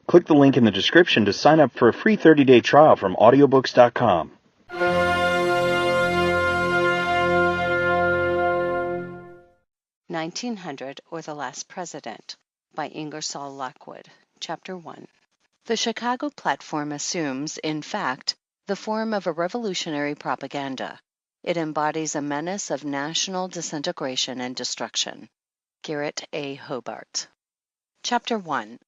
Click the link in the description to sign up for a free 30-day trial from audiobooks.com. 1900 or the Last President by Ingersoll Lockwood. Chapter 1. The Chicago platform assumes, in fact, the form of a revolutionary propaganda. It embodies a menace of national disintegration and destruction. Garrett A. Hobart. Chapter 1.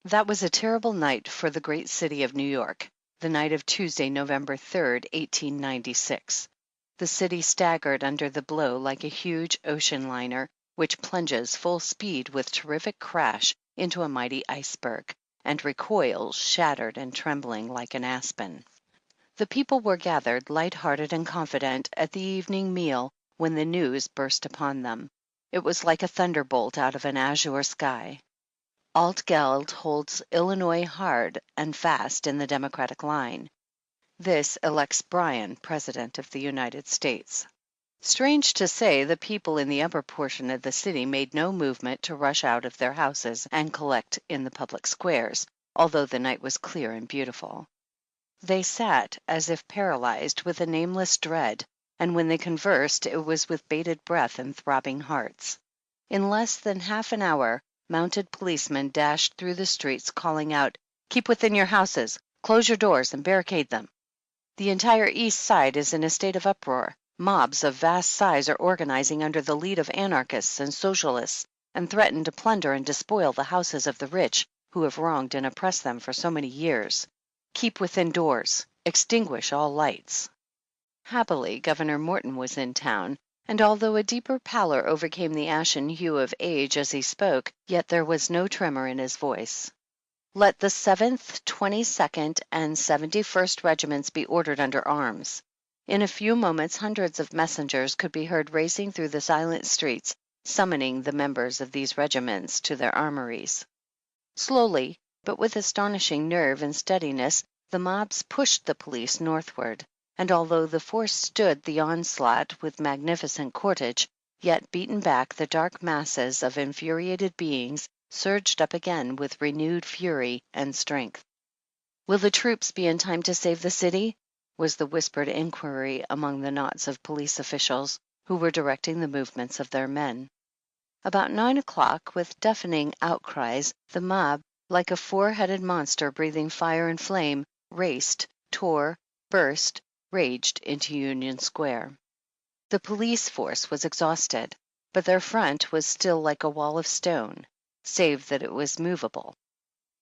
That was a terrible night for the great city of New York, the night of Tuesday, November 3rd, 1896. The city staggered under the blow like a huge ocean liner, which plunges full speed with terrific crash into a mighty iceberg, and recoils shattered and trembling like an aspen. The people were gathered, light-hearted and confident, at the evening meal when the news burst upon them. It was like a thunderbolt out of an azure sky. Altgeld holds Illinois hard and fast in the Democratic line. This elects Bryan President of the United States. Strange to say, the people in the upper portion of the city made no movement to rush out of their houses and collect in the public squares, although the night was clear and beautiful. They sat as if paralyzed with a nameless dread, and when they conversed it was with bated breath and throbbing hearts. In less than half an hour, mounted policemen dashed through the streets calling out, "Keep within your houses, close your doors and barricade them." The entire East Side is in a state of uproar. Mobs of vast size are organizing under the lead of anarchists and socialists, and threaten to plunder and despoil the houses of the rich who have wronged and oppressed them for so many years. Keep within doors. Extinguish all lights. Happily, Governor Morton was in town, and although a deeper pallor overcame the ashen hue of age as he spoke, yet there was no tremor in his voice. Let the 7th, 22nd, and 71st Regiments be ordered under arms. In a few moments hundreds of messengers could be heard racing through the silent streets, summoning the members of these regiments to their armories. Slowly, but with astonishing nerve and steadiness, the mobs pushed the police northward, and although the force stood the onslaught with magnificent cortege, yet beaten back the dark masses of infuriated beings surged up again with renewed fury and strength. "Will the troops be in time to save the city?" was the whispered inquiry among the knots of police officials who were directing the movements of their men. About 9 o'clock, with deafening outcries, the mob, like a four-headed monster breathing fire and flame, raced, tore, burst, raged into Union Square. The police force was exhausted, but their front was still like a wall of stone, save that it was movable.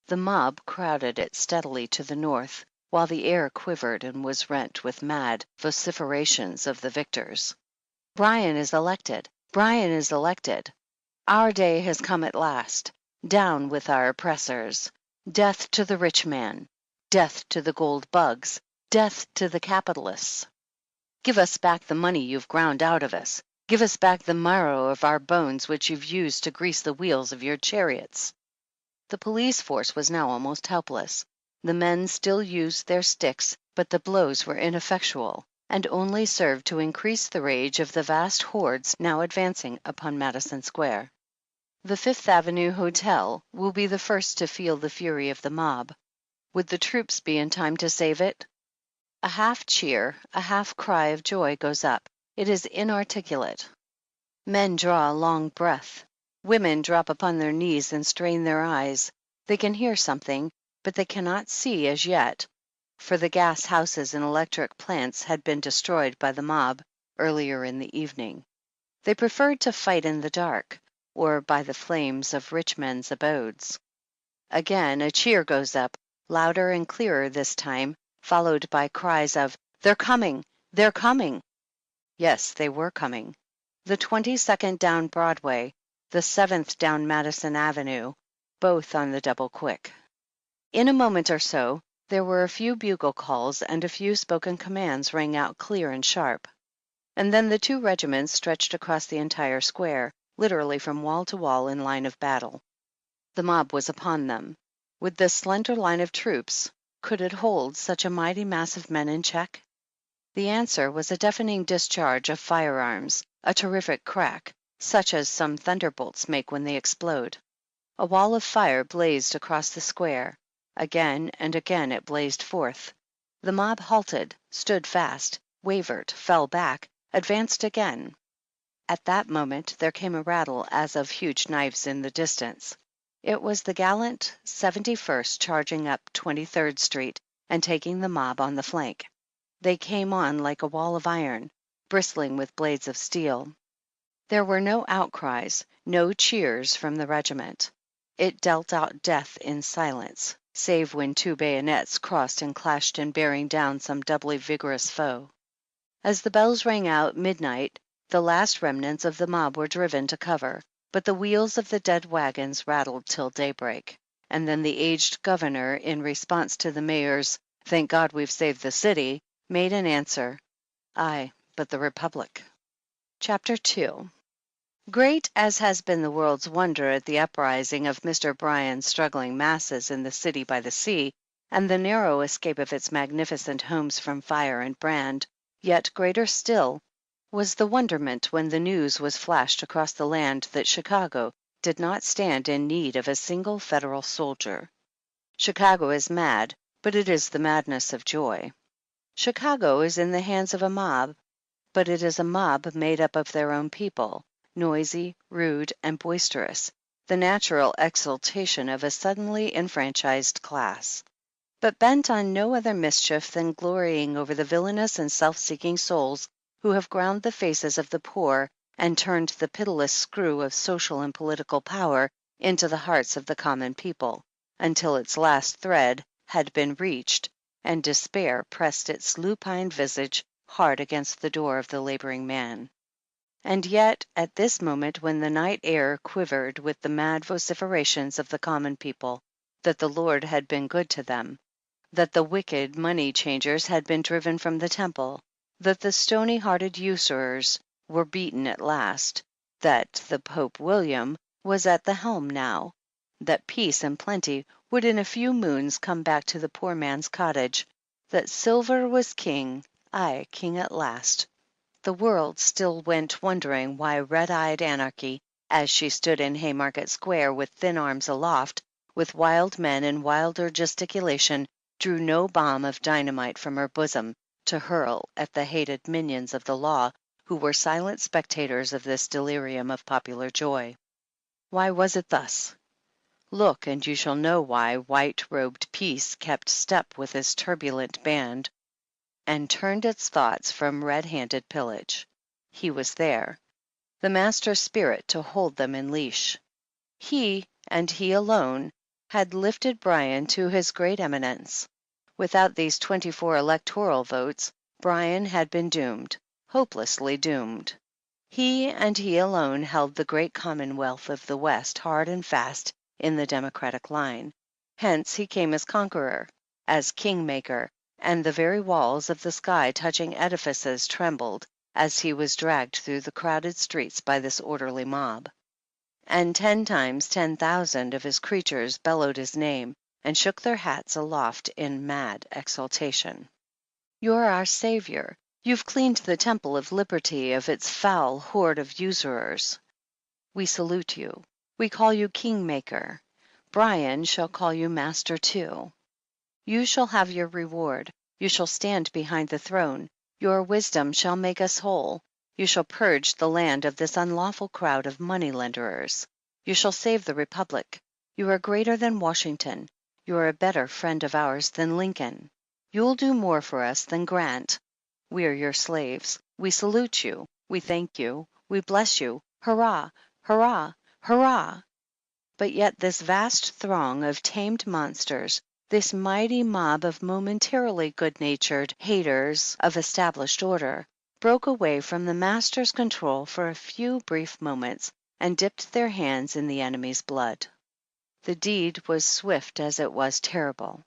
The mob crowded it steadily to the north, while the air quivered and was rent with mad vociferations of the victors. "Bryan is elected! Bryan is elected! Our day has come at last! Down with our oppressors! Death to the rich man! Death to the gold bugs! Death to the capitalists! Give us back the money you've ground out of us! Give us back the marrow of our bones which you've used to grease the wheels of your chariots!" The police force was now almost helpless. The men still used their sticks, but the blows were ineffectual, and only served to increase the rage of the vast hordes now advancing upon Madison Square. The Fifth Avenue Hotel will be the first to feel the fury of the mob. Would the troops be in time to save it? A half cheer, a half cry of joy goes up. It is inarticulate. Men draw a long breath. Women drop upon their knees and strain their eyes. They can hear something, but they cannot see as yet, for the gas houses and electric plants had been destroyed by the mob earlier in the evening. They preferred to fight in the dark, or by the flames of rich men's abodes. Again a cheer goes up, louder and clearer this time, followed by cries of, "They're coming! They're coming!" Yes, they were coming. The 22nd down Broadway, the 7th down Madison Avenue, both on the double quick. In a moment or so, there were a few bugle calls and a few spoken commands rang out clear and sharp. And then the two regiments stretched across the entire square, literally from wall to wall in line of battle. The mob was upon them. Would this slender line of troops, could it hold such a mighty mass of men in check? The answer was a deafening discharge of firearms, a terrific crack, such as some thunderbolts make when they explode. A wall of fire blazed across the square, Again and again it blazed forth. The mob halted, stood fast, wavered, fell back, advanced again. At that moment there came a rattle as of huge knives in the distance. It was the gallant 71st charging up 23rd Street and taking the mob on the flank. They came on like a wall of iron, bristling with blades of steel. There were no outcries, no cheers from the regiment. It dealt out death in silence, save when two bayonets crossed and clashed in bearing down some doubly vigorous foe. As the bells rang out midnight, the last remnants of the mob were driven to cover, but the wheels of the dead wagons rattled till daybreak, and then the aged governor, in response to the mayor's "Thank God we've saved the city," made an answer, "Aye, but the Republic." Chapter 2. Great as has been the world's wonder at the uprising of Mr. Bryan's struggling masses in the city by the sea, and the narrow escape of its magnificent homes from fire and brand, yet greater still was the wonderment when the news was flashed across the land that Chicago did not stand in need of a single federal soldier. Chicago is mad, but it is the madness of joy. Chicago is in the hands of a mob, but it is a mob made up of their own people, noisy, rude, and boisterous, the natural exultation of a suddenly enfranchised class, but bent on no other mischief than glorying over the villainous and self-seeking souls who have ground the faces of the poor and turned the pitiless screw of social and political power into the hearts of the common people, until its last thread had been reached, and despair pressed its lupine visage hard against the door of the laboring man. And yet, at this moment when the night air quivered with the mad vociferations of the common people, that the Lord had been good to them, that the wicked money changers had been driven from the temple, that the stony-hearted usurers were beaten at last, that the Pope William was at the helm now, that peace and plenty would in a few moons come back to the poor man's cottage, that silver was king, aye, king at last. The world still went wondering why red-eyed anarchy, as she stood in Haymarket Square with thin arms aloft, with wild men and wilder gesticulation, drew no bomb of dynamite from her bosom to hurl at the hated minions of the law who were silent spectators of this delirium of popular joy. Why was it thus? Look, and you shall know why white-robed peace kept step with this turbulent band, and turned its thoughts from red-handed pillage. He was there, the master spirit to hold them in leash. He, and he alone, had lifted Bryan to his great eminence. Without these 24 electoral votes, Bryan had been doomed, hopelessly doomed. He and he alone held the great commonwealth of the West hard and fast in the Democratic line. Hence he came as conqueror, as kingmaker, and the very walls of the sky-touching edifices trembled as he was dragged through the crowded streets by this orderly mob. And 10 times 10,000 of his creatures bellowed his name and shook their hats aloft in mad exultation. You're our savior. You've cleaned the temple of liberty of its foul horde of usurers. We salute you. We call you kingmaker. Bryan shall call you master too. You shall have your reward. You shall stand behind the throne. Your wisdom shall make us whole. You shall purge the land of this unlawful crowd of money-lenderers. You shall save the Republic. You are greater than Washington. You are a better friend of ours than Lincoln. You'll do more for us than Grant. We are your slaves. We salute you. We thank you. We bless you. Hurrah! Hurrah! Hurrah! But yet this vast throng of tamed monsters, this mighty mob of momentarily good-natured haters of established order, broke away from the master's control for a few brief moments and dipped their hands in the enemy's blood. The deed was swift as it was terrible.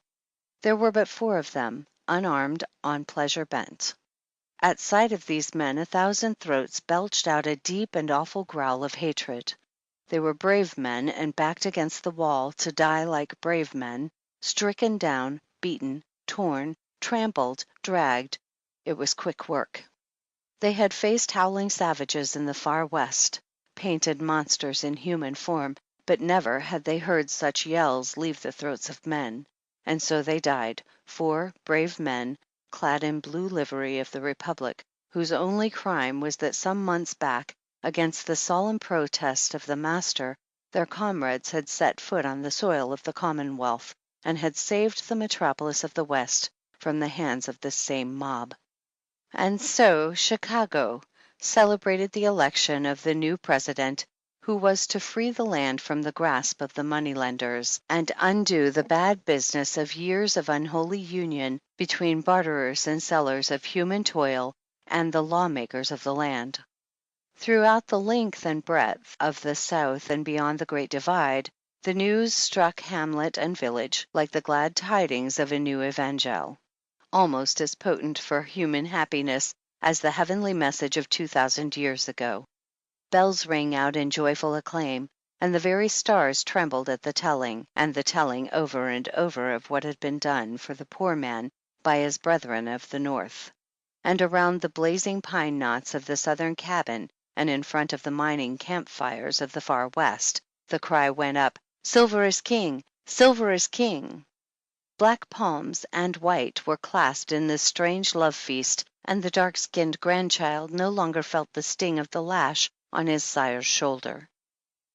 There were but 4 of them, unarmed, on pleasure bent. At sight of these men 1,000 throats belched out a deep and awful growl of hatred. They were brave men and backed against the wall to die like brave men, stricken down, beaten, torn, trampled, dragged. It was quick work. They had faced howling savages in the far west, painted monsters in human form, but never had they heard such yells leave the throats of men. And so they died, 4 brave men, clad in blue livery of the Republic, whose only crime was that some months back, against the solemn protest of the master, their comrades had set foot on the soil of the Commonwealth, and had saved the metropolis of the West from the hands of this same mob. And so Chicago celebrated the election of the new president, who was to free the land from the grasp of the moneylenders and undo the bad business of years of unholy union between barterers and sellers of human toil and the lawmakers of the land. Throughout the length and breadth of the South and beyond the Great Divide, the news struck hamlet and village like the glad tidings of a new evangel, almost as potent for human happiness as the heavenly message of 2,000 years ago. Bells rang out in joyful acclaim, and the very stars trembled at the telling, and the telling over and over of what had been done for the poor man by his brethren of the North. And around the blazing pine knots of the Southern cabin, and in front of the mining campfires of the far West, the cry went up, "Silver is king! Silver is king!" Black palms and white were clasped in this strange love feast, and the dark-skinned grandchild no longer felt the sting of the lash on his sire's shoulder.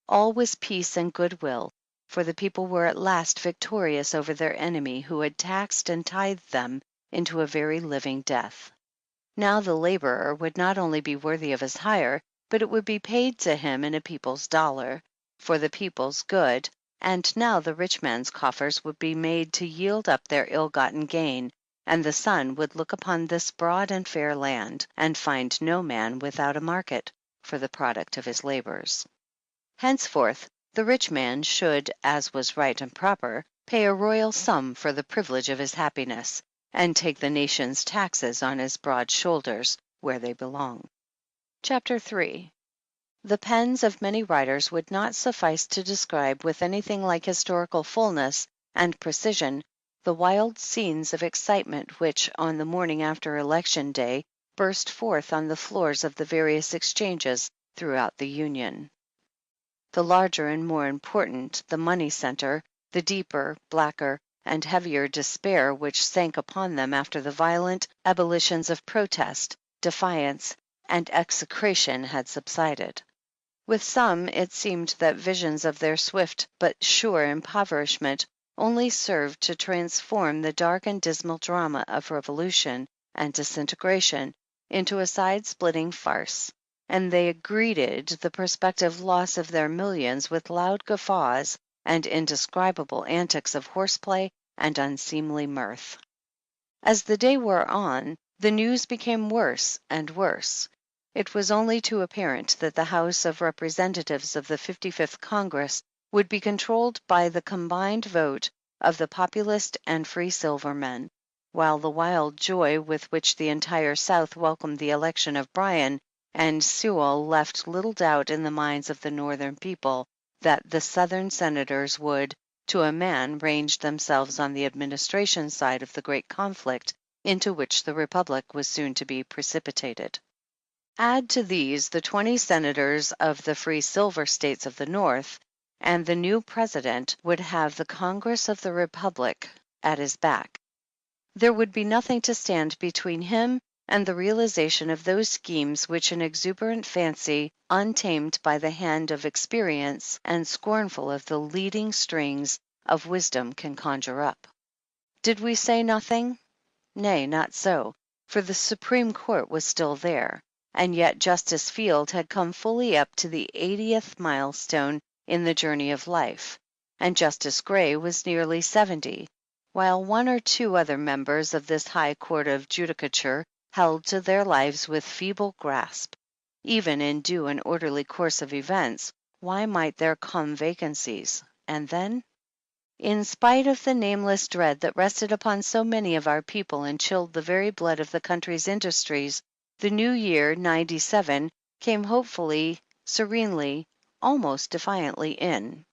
All was peace and goodwill, for the people were at last victorious over their enemy who had taxed and tithed them into a very living death. Now the laborer would not only be worthy of his hire, but it would be paid to him in a people's dollar, for the people's good, and now the rich man's coffers would be made to yield up their ill-gotten gain, and the sun would look upon this broad and fair land, and find no man without a market for the product of his labors. Henceforth, the rich man should, as was right and proper, pay a royal sum for the privilege of his happiness, and take the nation's taxes on his broad shoulders where they belong. Chapter 3. The pens of many writers would not suffice to describe with anything like historical fullness and precision the wild scenes of excitement which, on the morning after Election Day, burst forth on the floors of the various exchanges throughout the Union. The larger and more important the money center, the deeper, blacker, and heavier despair which sank upon them after the violent ebullitions of protest, defiance, and execration had subsided. With some it seemed that visions of their swift but sure impoverishment only served to transform the dark and dismal drama of revolution and disintegration into a side-splitting farce, and they greeted the prospective loss of their millions with loud guffaws and indescribable antics of horseplay and unseemly mirth. As the day wore on, the news became worse and worse. It was only too apparent that the House of Representatives of the 55th Congress would be controlled by the combined vote of the Populist and Free Silver men, while the wild joy with which the entire South welcomed the election of Bryan and Sewell left little doubt in the minds of the Northern people that the Southern senators would, to a man, range themselves on the administration side of the great conflict into which the Republic was soon to be precipitated. Add to these the 20 senators of the Free Silver States of the North, and the new president would have the Congress of the Republic at his back. There would be nothing to stand between him and the realization of those schemes which an exuberant fancy, untamed by the hand of experience and scornful of the leading strings of wisdom, can conjure up. Did we say nothing? Nay, not so, for the Supreme Court was still there, and yet Justice Field had come fully up to the 80th milestone in the journey of life, and Justice Gray was nearly 70, while 1 or 2 other members of this high court of judicature held to their lives with feeble grasp. Even in due and orderly course of events, why might there come vacancies, and then? In spite of the nameless dread that rested upon so many of our people and chilled the very blood of the country's industries, the new year, '97, came hopefully, serenely, almost defiantly in.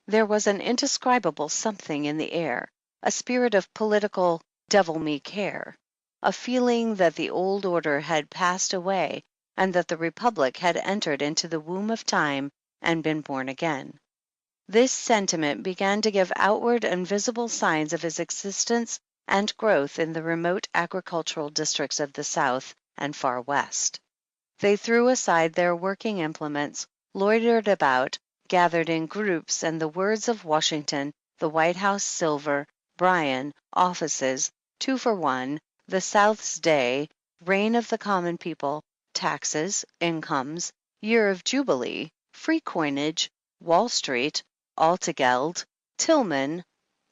There was an indescribable something in the air, a spirit of political devil-me-care, a feeling that the old order had passed away and that the Republic had entered into the womb of time and been born again. This sentiment began to give outward and visible signs of its existence and growth in the remote agricultural districts of the South and far West. They threw aside their working implements, loitered about, gathered in groups, and the words of Washington, the White House silver, Bryan, offices, 2-for-1, the South's day, reign of the common people, taxes, incomes, year of jubilee, free coinage, Wall Street, Altegeld, Tillman,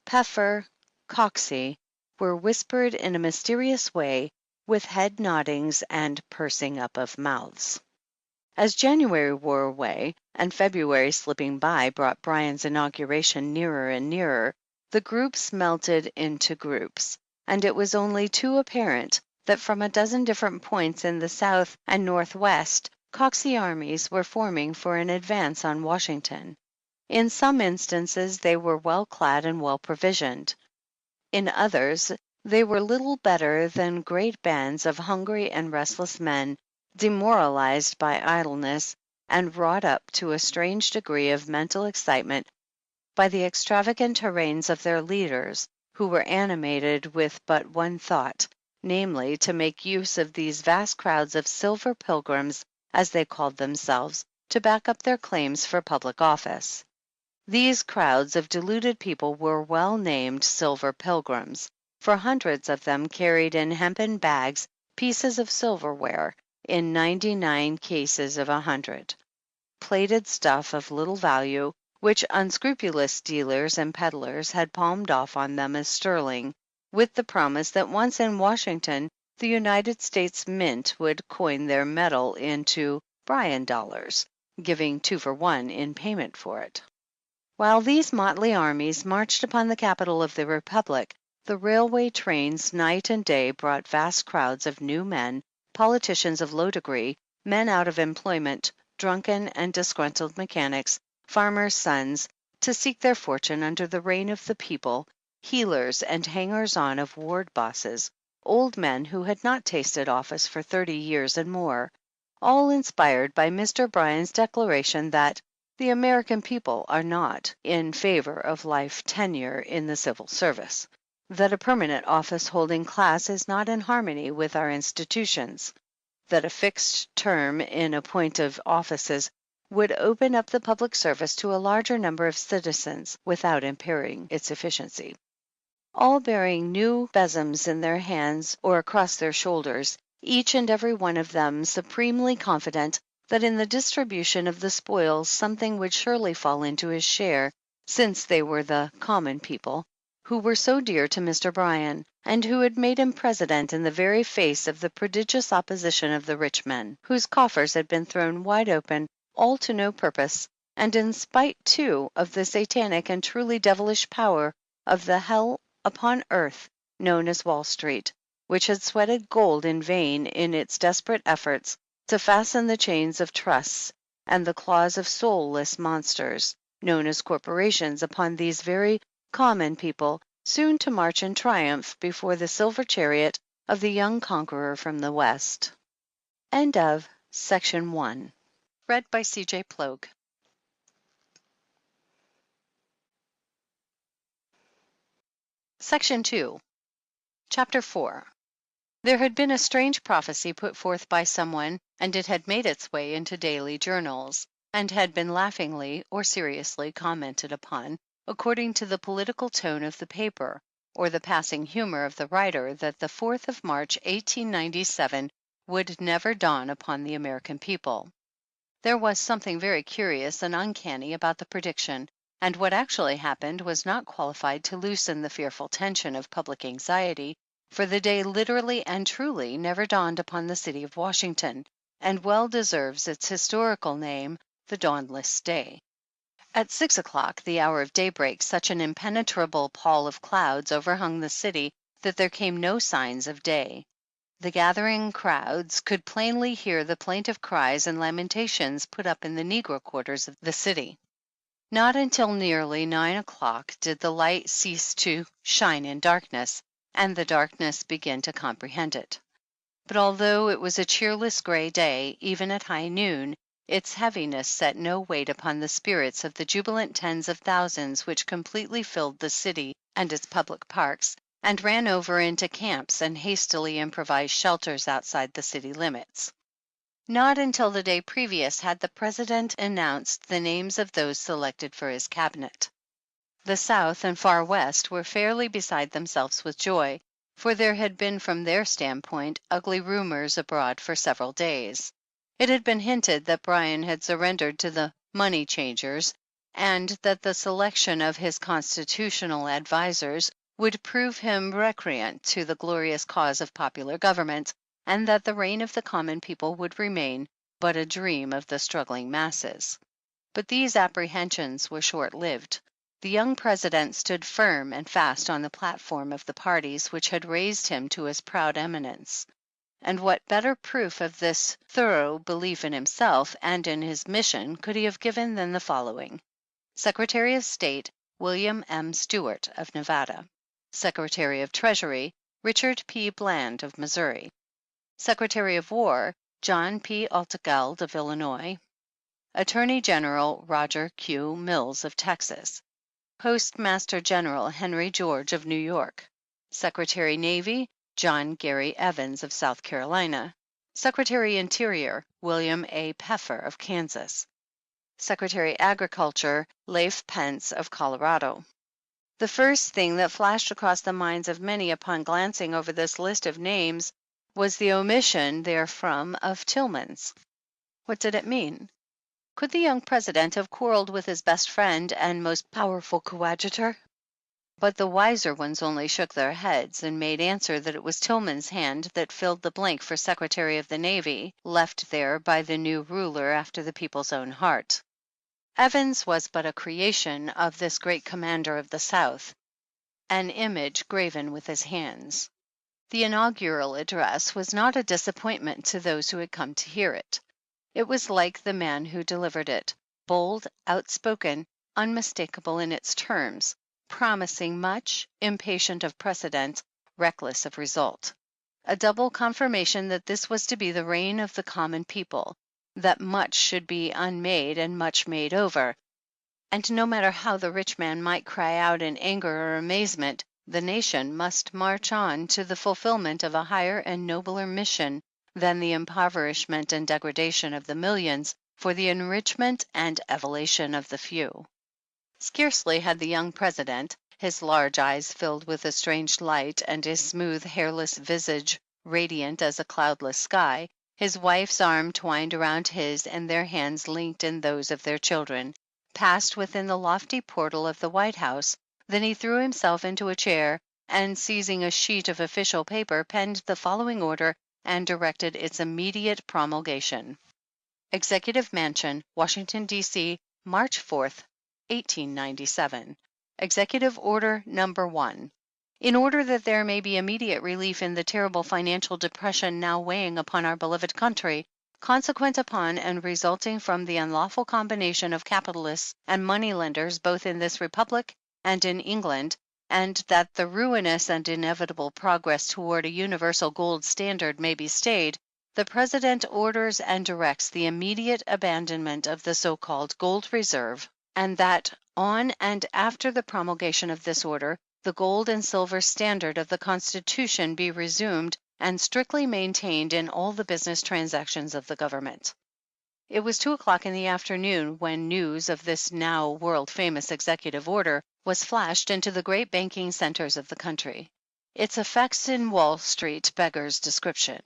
Peffer, Coxey, were whispered in a mysterious way, with head noddings and pursing up of mouths. As January wore away, and February slipping by brought Bryan's inauguration nearer and nearer, the groups melted into groups, and it was only too apparent that from a dozen different points in the South and Northwest, Coxey armies were forming for an advance on Washington. In some instances they were well clad and well provisioned. In others they were little better than great bands of hungry and restless men, demoralized by idleness, and wrought up to a strange degree of mental excitement by the extravagant harangues of their leaders, who were animated with but one thought, namely, to make use of these vast crowds of silver pilgrims, as they called themselves, to back up their claims for public office. These crowds of deluded people were well named Silver Pilgrims, for hundreds of them carried in hempen bags pieces of silverware, in 99 cases of 100, plated stuff of little value, which unscrupulous dealers and peddlers had palmed off on them as sterling, with the promise that once in Washington the United States Mint would coin their metal into Bryan dollars, giving 2-for-1 in payment for it. While these motley armies marched upon the capital of the Republic, the railway trains night and day brought vast crowds of new men, politicians of low degree, men out of employment, drunken and disgruntled mechanics, farmers' sons, to seek their fortune under the reign of the people, healers and hangers-on of ward bosses, old men who had not tasted office for 30 years and more, all inspired by Mr. Bryan's declaration that the American people are not in favor of life tenure in the civil service, that a permanent office-holding class is not in harmony with our institutions, that a fixed term in appointive offices would open up the public service to a larger number of citizens without impairing its efficiency. All bearing new besoms in their hands or across their shoulders, each and every one of them supremely confident that in the distribution of the spoils something would surely fall into his share, since they were the common people, who were so dear to Mr. Bryan, and who had made him president in the very face of the prodigious opposition of the rich men, whose coffers had been thrown wide open, all to no purpose, and in spite, too, of the satanic and truly devilish power of the hell upon earth known as Wall Street, which had sweated gold in vain in its desperate efforts to fasten the chains of trusts and the claws of soulless monsters, known as corporations, upon these very common people, soon to march in triumph before the silver chariot of the young conqueror from the West. End of Section 1. Read by C.J. Ploeg. Section 2. Chapter 4. There had been a strange prophecy put forth by someone, and it had made its way into daily journals, and had been laughingly or seriously commented upon, according to the political tone of the paper, or the passing humor of the writer, that the 4th of March, 1897, would never dawn upon the American people. There was something very curious and uncanny about the prediction, and what actually happened was not qualified to loosen the fearful tension of public anxiety, for the day literally and truly never dawned upon the city of Washington, and well deserves its historical name, the Dawnless Day. At 6 o'clock, the hour of daybreak, such an impenetrable pall of clouds overhung the city that there came no signs of day. The gathering crowds could plainly hear the plaintive cries and lamentations put up in the negro quarters of the city. Not until nearly 9 o'clock did the light cease to shine in darkness, and the darkness begin to comprehend it. But although it was a cheerless gray day, even at high noon, Its heaviness set no weight upon the spirits of the jubilant tens of thousands which completely filled the city and its public parks, and ran over into camps and hastily improvised shelters outside the city limits. Not until the day previous had the President announced the names of those selected for his cabinet. The South and Far West were fairly beside themselves with joy, for there had been from their standpoint ugly rumors abroad for several days. It had been hinted that Bryan had surrendered to the money changers, and that the selection of his constitutional advisers would prove him recreant to the glorious cause of popular government, and that the reign of the common people would remain but a dream of the struggling masses. But these apprehensions were short-lived. The young President stood firm and fast on the platform of the parties which had raised him to his proud eminence. And what better proof of this thorough belief in himself and in his mission could he have given than the following: Secretary of State William M. Stewart of Nevada, Secretary of Treasury Richard P. Bland of Missouri, Secretary of War John P. Altgeld of Illinois, Attorney General Roger Q. Mills of Texas, Postmaster General Henry George of New York, Secretary Navy John Gary Evans of South Carolina, Secretary Interior William A. Peffer of Kansas, Secretary Agriculture Leif Pence of Colorado. The first thing that flashed across the minds of many upon glancing over this list of names was the omission therefrom of Tillman's. What did it mean? Could the young President have quarreled with his best friend and most powerful coadjutor? But the wiser ones only shook their heads and made answer that it was Tillman's hand that filled the blank for Secretary of the Navy, left there by the new ruler after the people's own heart. Evans was but a creation of this great commander of the South, an image graven with his hands. The inaugural address was not a disappointment to those who had come to hear it. It was like the man who delivered it, bold, outspoken, unmistakable in its terms, promising much, impatient of precedent, reckless of result. A double confirmation that this was to be the reign of the common people, that much should be unmade and much made over, and no matter how the rich man might cry out in anger or amazement, the nation must march on to the fulfillment of a higher and nobler mission than the impoverishment and degradation of the millions for the enrichment and elevation of the few. Scarcely had the young President, his large eyes filled with a strange light and his smooth hairless visage radiant as a cloudless sky, his wife's arm twined around his and their hands linked in those of their children, passed within the lofty portal of the White House, then he threw himself into a chair and, seizing a sheet of official paper, penned the following order and directed its immediate promulgation. Executive Mansion, Washington, D.C., March 4th, 1897. Executive Order No. 1. In order that there may be immediate relief in the terrible financial depression now weighing upon our beloved country, consequent upon and resulting from the unlawful combination of capitalists and moneylenders both in this Republic and in England, and that the ruinous and inevitable progress toward a universal gold standard may be stayed, the President orders and directs the immediate abandonment of the so-called gold reserve, and that on and after the promulgation of this order, the gold and silver standard of the Constitution be resumed and strictly maintained in all the business transactions of the government. It was 2:00 in the afternoon when news of this now world-famous executive order was flashed into the great banking centers of the country. Its effects in Wall Street beggars description.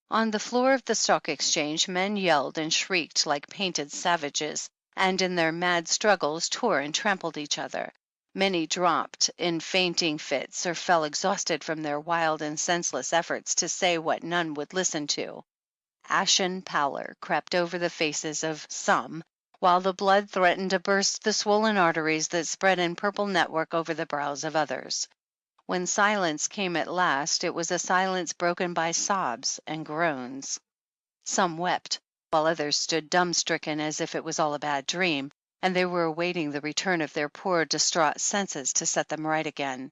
On the floor of the stock exchange men yelled and shrieked like painted savages, and in their mad struggles tore and trampled each other. Many dropped in fainting fits or fell exhausted from their wild and senseless efforts to say what none would listen to. Ashen pallor crept over the faces of some, while the blood threatened to burst the swollen arteries that spread in purple network over the brows of others. When silence came at last, it was a silence broken by sobs and groans. Some wept, while others stood dumb-stricken as if it was all a bad dream, and they were awaiting the return of their poor distraught senses to set them right again.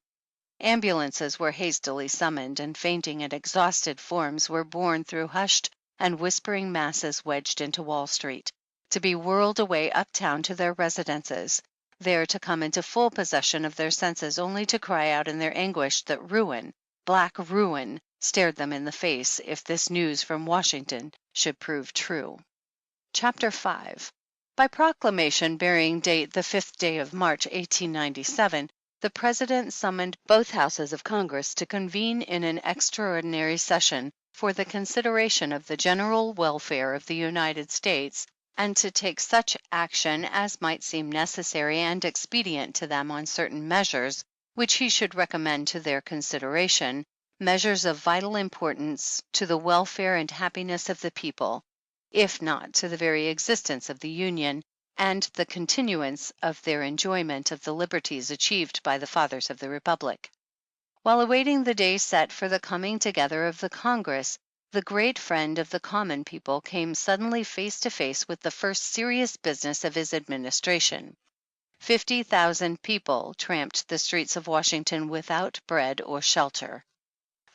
Ambulances were hastily summoned, and fainting and exhausted forms were borne through hushed and whispering masses wedged into Wall Street, to be whirled away uptown to their residences, there to come into full possession of their senses only to cry out in their anguish that ruin, black ruin, stared them in the face if this news from Washington should prove true. Chapter 5. By proclamation bearing date the 5th day of March, 1897, the President summoned both houses of Congress to convene in an extraordinary session for the consideration of the general welfare of the United States, and to take such action as might seem necessary and expedient to them on certain measures which he should recommend to their consideration, measures of vital importance to the welfare and happiness of the people, if not to the very existence of the Union, and the continuance of their enjoyment of the liberties achieved by the fathers of the Republic. While awaiting the day set for the coming together of the Congress, the great friend of the common people came suddenly face to face with the first serious business of his administration. 50,000 people tramped the streets of Washington without bread or shelter.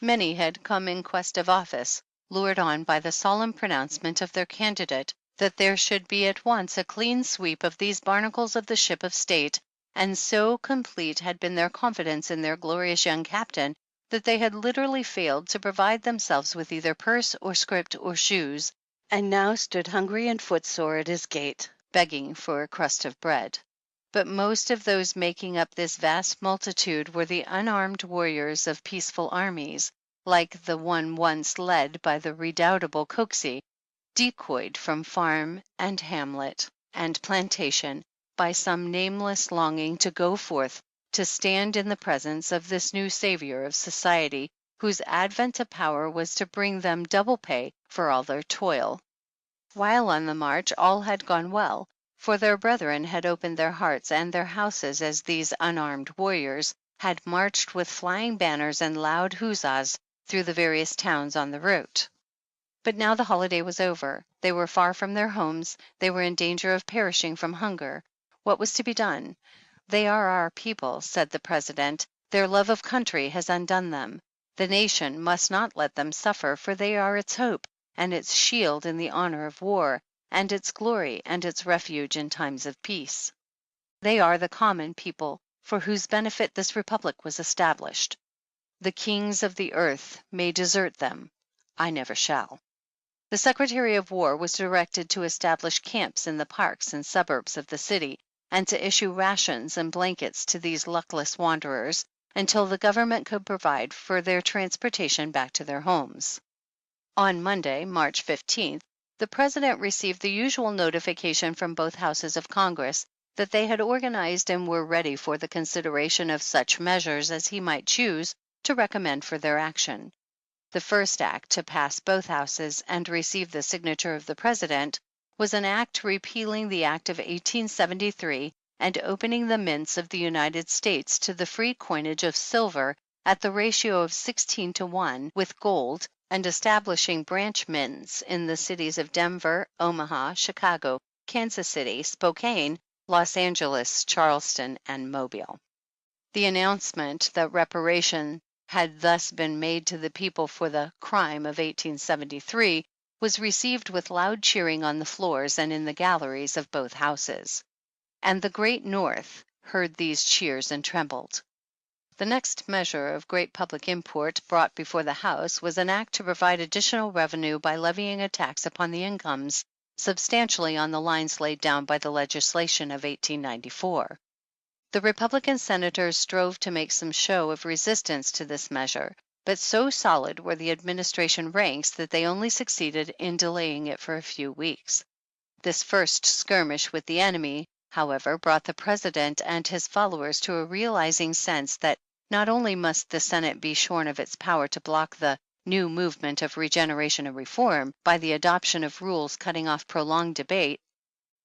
Many had come in quest of office, lured on by the solemn pronouncement of their candidate that there should be at once a clean sweep of these barnacles of the ship of state, and so complete had been their confidence in their glorious young captain that they had literally failed to provide themselves with either purse or scrip or shoes, and now stood hungry and footsore at his gate, begging for a crust of bread. But most of those making up this vast multitude were the unarmed warriors of peaceful armies, like the one once led by the redoubtable Coxey, decoyed from farm and hamlet and plantation by some nameless longing to go forth to stand in the presence of this new savior of society, whose advent to power was to bring them double pay for all their toil. While on the march all had gone well, for their brethren had opened their hearts and their houses as these unarmed warriors had marched with flying banners and loud huzzas through the various towns on the route. But now the holiday was over. They were far from their homes. They were in danger of perishing from hunger. What was to be done? "They are our people," said the President. "Their love of country has undone them. The nation must not let them suffer, for they are its hope and its shield in the honor of war, and its glory and its refuge in times of peace. They are the common people, for whose benefit this republic was established. The kings of the earth may desert them. I never shall." The Secretary of War was directed to establish camps in the parks and suburbs of the city, and to issue rations and blankets to these luckless wanderers until the government could provide for their transportation back to their homes. On Monday, March 15th, the President received the usual notification from both houses of Congress that they had organized and were ready for the consideration of such measures as he might choose to recommend for their action. The first act to pass both houses and receive the signature of the President was an act repealing the Act of 1873 and opening the mints of the United States to the free coinage of silver at the ratio of 16:1 with gold, and establishing branch mints in the cities of Denver, Omaha, Chicago, Kansas City, Spokane, Los Angeles, Charleston, and Mobile. The announcement that reparation had thus been made to the people for the crime of 1873 was received with loud cheering on the floors and in the galleries of both houses. And the great North heard these cheers and trembled. The next measure of great public import brought before the House was an act to provide additional revenue by levying a tax upon the incomes, substantially on the lines laid down by the legislation of 1894. The Republican senators strove to make some show of resistance to this measure, but so solid were the administration ranks that they only succeeded in delaying it for a few weeks. This first skirmish with the enemy, however, brought the President and his followers to a realizing sense that not only must the Senate be shorn of its power to block the new movement of regeneration and reform by the adoption of rules cutting off prolonged debate,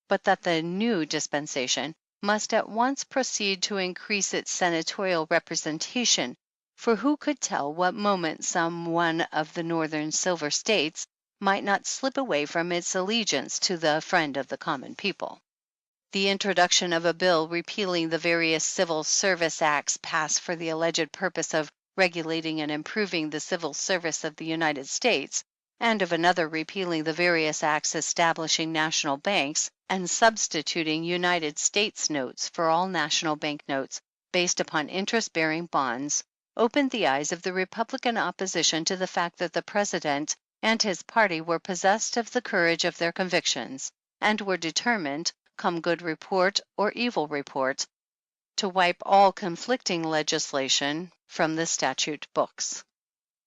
but that the new dispensation must at once proceed to increase its senatorial representation, for who could tell what moment some one of the northern silver states might not slip away from its allegiance to the friend of the common people. The introduction of a bill repealing the various civil service acts passed for the alleged purpose of regulating and improving the civil service of the United States and of another repealing the various acts establishing national banks and substituting United States notes for all national bank notes based upon interest-bearing bonds, opened the eyes of the Republican opposition to the fact that the President and his party were possessed of the courage of their convictions, and were determined, come good report or evil report, to wipe all conflicting legislation from the statute books.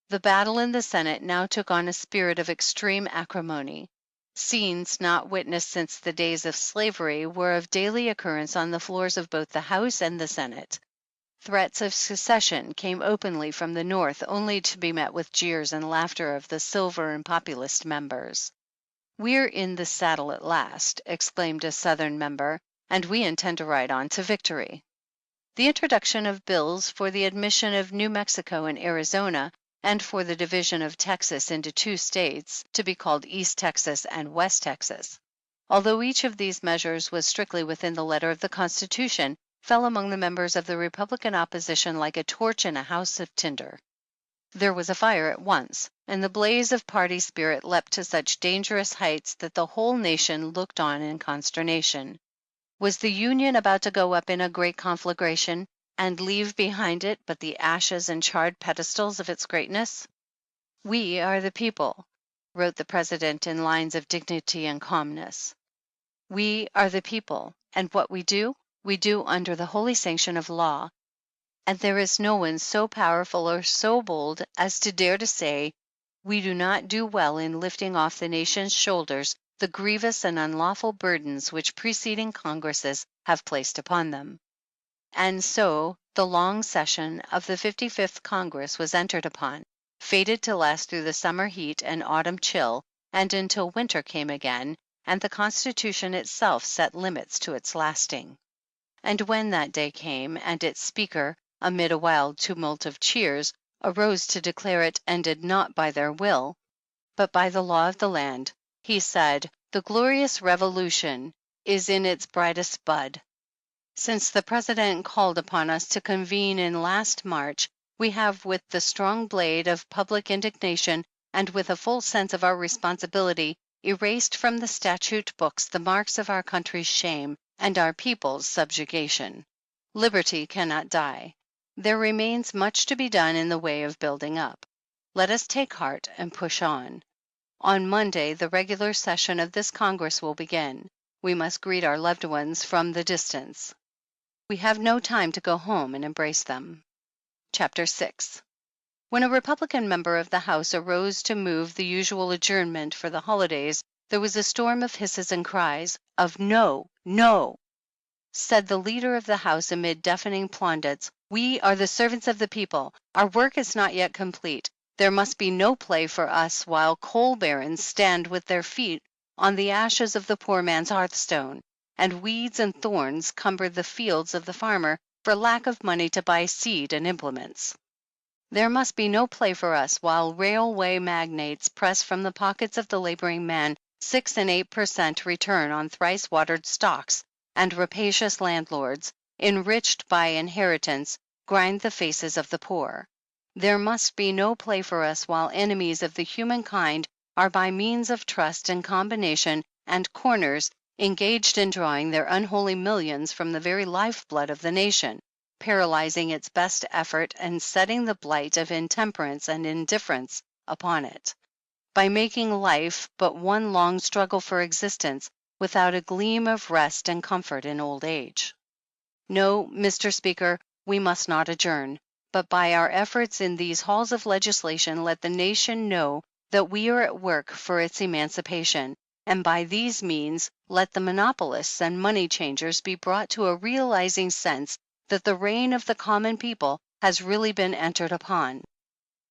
The battle in the Senate now took on a spirit of extreme acrimony. Scenes not witnessed since the days of slavery were of daily occurrence on the floors of both the House and the Senate. Threats of secession came openly from the North, only to be met with jeers and laughter of the silver and populist members. "We're in the saddle at last," exclaimed a Southern member, "and we intend to ride on to victory." The introduction of bills for the admission of New Mexico and Arizona, and for the division of Texas into two states, to be called East Texas and West Texas, although each of these measures was strictly within the letter of the Constitution, fell among the members of the Republican opposition like a torch in a house of tinder. There was a fire at once, and the blaze of party spirit leapt to such dangerous heights that the whole nation looked on in consternation. Was the Union about to go up in a great conflagration, and leave behind it but the ashes and charred pedestals of its greatness? "We are the people," wrote the President in lines of dignity and calmness. "We are the people, and what we do under the holy sanction of law, and there is no one so powerful or so bold as to dare to say we do not do well in lifting off the nation's shoulders the grievous and unlawful burdens which preceding Congresses have placed upon them." And so the long session of the 55th Congress was entered upon, fated to last through the summer heat and autumn chill, and until winter came again, and the Constitution itself set limits to its lasting. And when that day came, and its Speaker, amid a wild tumult of cheers, arose to declare it ended not by their will, but by the law of the land, he said, "The glorious revolution is in its brightest bud." Since the President called upon us to convene in last March, we have, with the strong blade of public indignation, and with a full sense of our responsibility, erased from the statute books the marks of our country's shame and our people's subjugation. Liberty cannot die. There remains much to be done in the way of building up. Let us take heart and push on. On Monday the regular session of this Congress will begin. We must greet our loved ones from the distance. We have no time to go home and embrace them. Chapter 6. When a Republican member of the House arose to move the usual adjournment for the holidays, there was a storm of hisses and cries of "No! No!" Said the leader of the House amid deafening plaudits, "We are the servants of the people. Our work is not yet complete. There must be no play for us while coal barons stand with their feet on the ashes of the poor man's hearthstone, and weeds and thorns cumber the fields of the farmer for lack of money to buy seed and implements. There must be no play for us while railway magnates press from the pockets of the laboring man 6 and 8% return on thrice watered stocks, and rapacious landlords, enriched by inheritance, grind the faces of the poor. There must be no play for us while enemies of the human kind are by means of trust and combination and corners engaged in drawing their unholy millions from the very lifeblood of the nation, paralyzing its best effort and setting the blight of intemperance and indifference upon it, by making life but one long struggle for existence, without a gleam of rest and comfort in old age. No, Mr. Speaker, we must not adjourn, but by our efforts in these halls of legislation let the nation know that we are at work for its emancipation, and by these means let the monopolists and money changers be brought to a realizing sense that the reign of the common people has really been entered upon.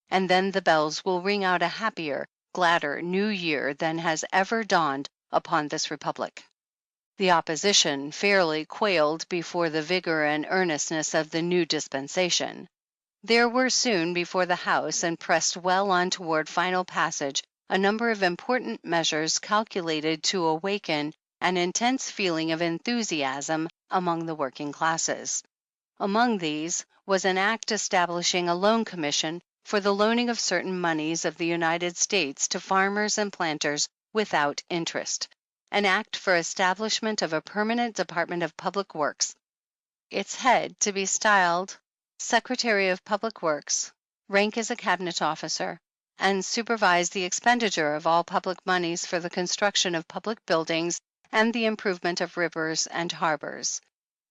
And then the bells will ring out a happier, gladder new year than has ever dawned upon this republic. The opposition fairly quailed before the vigor and earnestness of the new dispensation. There were soon before the House, and pressed well on toward final passage, a number of important measures calculated to awaken an intense feeling of enthusiasm among the working classes. Among these was an act establishing a loan commission for the loaning of certain moneys of the United States to farmers and planters without interest. An act for establishment of a permanent Department of Public Works, its head to be styled Secretary of Public Works, rank as a cabinet officer, and supervise the expenditure of all public moneys for the construction of public buildings and the improvement of rivers and harbors.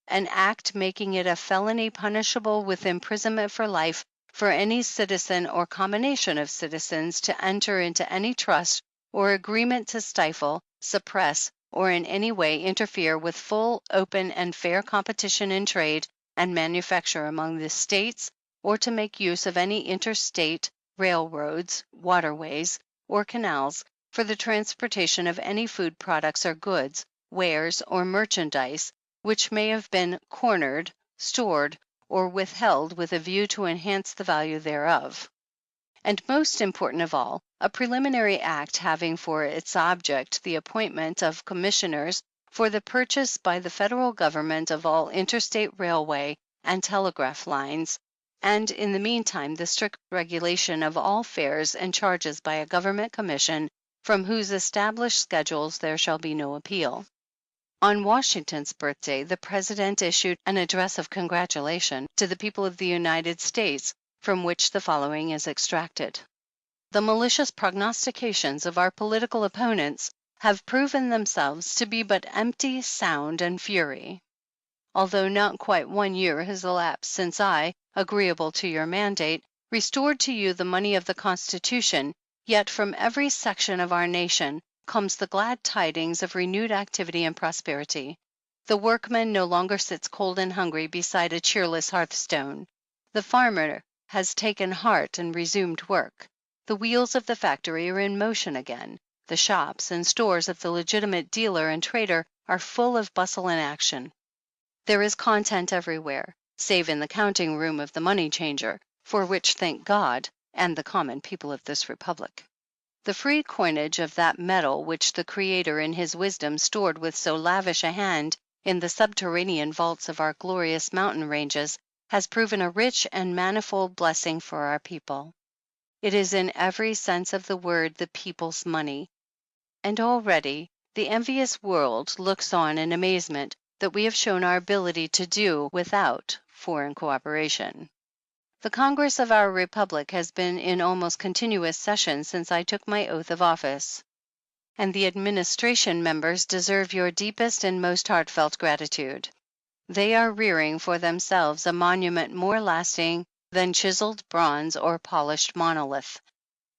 An act making it a felony punishable with imprisonment for life for any citizen or combination of citizens to enter into any trust or agreement to stifle, suppress, or in any way interfere with full, open, and fair competition in trade and manufacture among the states, or to make use of any interstate railroads, waterways, or canals for the transportation of any food products or goods, wares, or merchandise which may have been cornered, stored, or withheld with a view to enhance the value thereof. And most important of all, a preliminary act having for its object the appointment of commissioners for the purchase by the federal government of all interstate railway and telegraph lines, and in the meantime the strict regulation of all fares and charges by a government commission from whose established schedules there shall be no appeal. On Washington's birthday, the President issued an address of congratulation to the people of the United States, from which the following is extracted. The malicious prognostications of our political opponents have proven themselves to be but empty sound and fury. Although not quite 1 year has elapsed since I, agreeable to your mandate, restored to you the money of the Constitution, yet from every section of our nation comes the glad tidings of renewed activity and prosperity. The workman no longer sits cold and hungry beside a cheerless hearthstone. The farmer has taken heart and resumed work. The wheels of the factory are in motion again. The shops and stores of the legitimate dealer and trader are full of bustle and action. There is content everywhere, save in the counting room of the money changer, for which thank God and the common people of this republic. The free coinage of that metal which the Creator in his wisdom stored with so lavish a hand in the subterranean vaults of our glorious mountain ranges has proven a rich and manifold blessing for our people. It is in every sense of the word the people's money, and already the envious world looks on in amazement that we have shown our ability to do without foreign cooperation. The Congress of our Republic has been in almost continuous session since I took my oath of office, and the administration members deserve your deepest and most heartfelt gratitude. They are rearing for themselves a monument more lasting than chiseled bronze or polished monolith.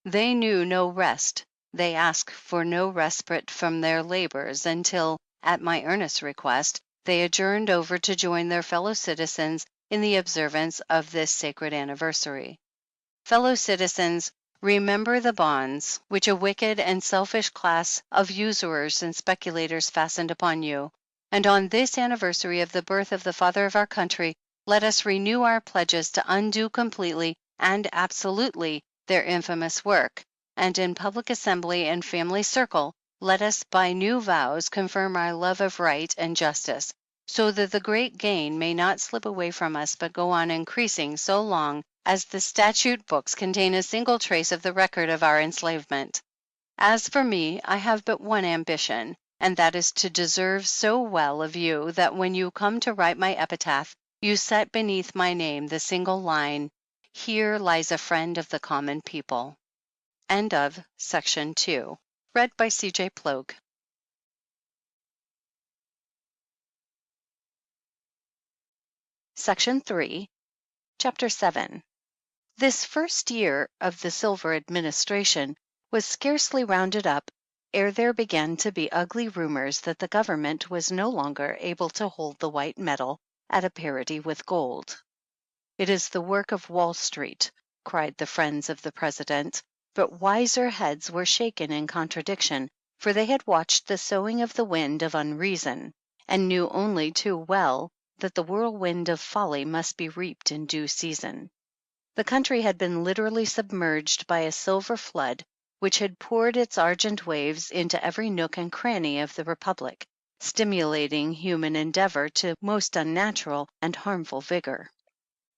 They knew no rest, they ask for no respite from their labors until, at my earnest request, they adjourned over to join their fellow citizens in the observance of this sacred anniversary. Fellow citizens, remember the bonds which a wicked and selfish class of usurers and speculators fastened upon you, and on this anniversary of the birth of the Father of our country, let us renew our pledges to undo completely and absolutely their infamous work, and in public assembly and family circle, let us by new vows confirm our love of right and justice, so that the great gain may not slip away from us but go on increasing so long as the statute books contain a single trace of the record of our enslavement. As for me, I have but one ambition, and that is to deserve so well of you that when you come to write my epitaph, you set beneath my name the single line, "Here lies a friend of the common people." End of section 2. Read by C.J. Ploeg. Section 3, Chapter 7. This first year of the Silver administration was scarcely rounded up ere there began to be ugly rumors that the government was no longer able to hold the white metal at a parity with gold. "It is the work of Wall Street," cried the friends of the President, but wiser heads were shaken in contradiction, for they had watched the sowing of the wind of unreason, and knew only too well that the whirlwind of folly must be reaped in due season. The country had been literally submerged by a silver flood which had poured its argent waves into every nook and cranny of the Republic, stimulating human endeavor to most unnatural and harmful vigor.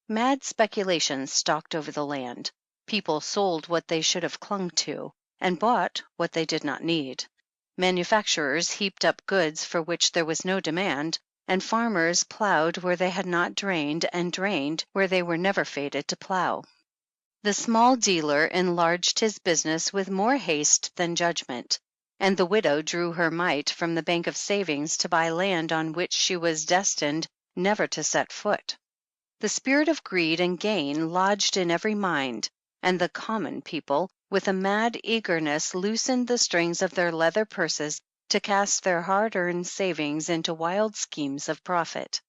Mad speculations stalked over the land. People sold what they should have clung to, and bought what they did not need. Manufacturers heaped up goods for which there was no demand, and farmers plowed where they had not drained, and drained where they were never fated to plow. The small dealer enlarged his business with more haste than judgment, and the widow drew her mite from the bank of savings to buy land on which she was destined never to set foot. The spirit of greed and gain lodged in every mind, and the common people, with a mad eagerness, loosened the strings of their leather purses to cast their hard-earned savings into wild schemes of profit.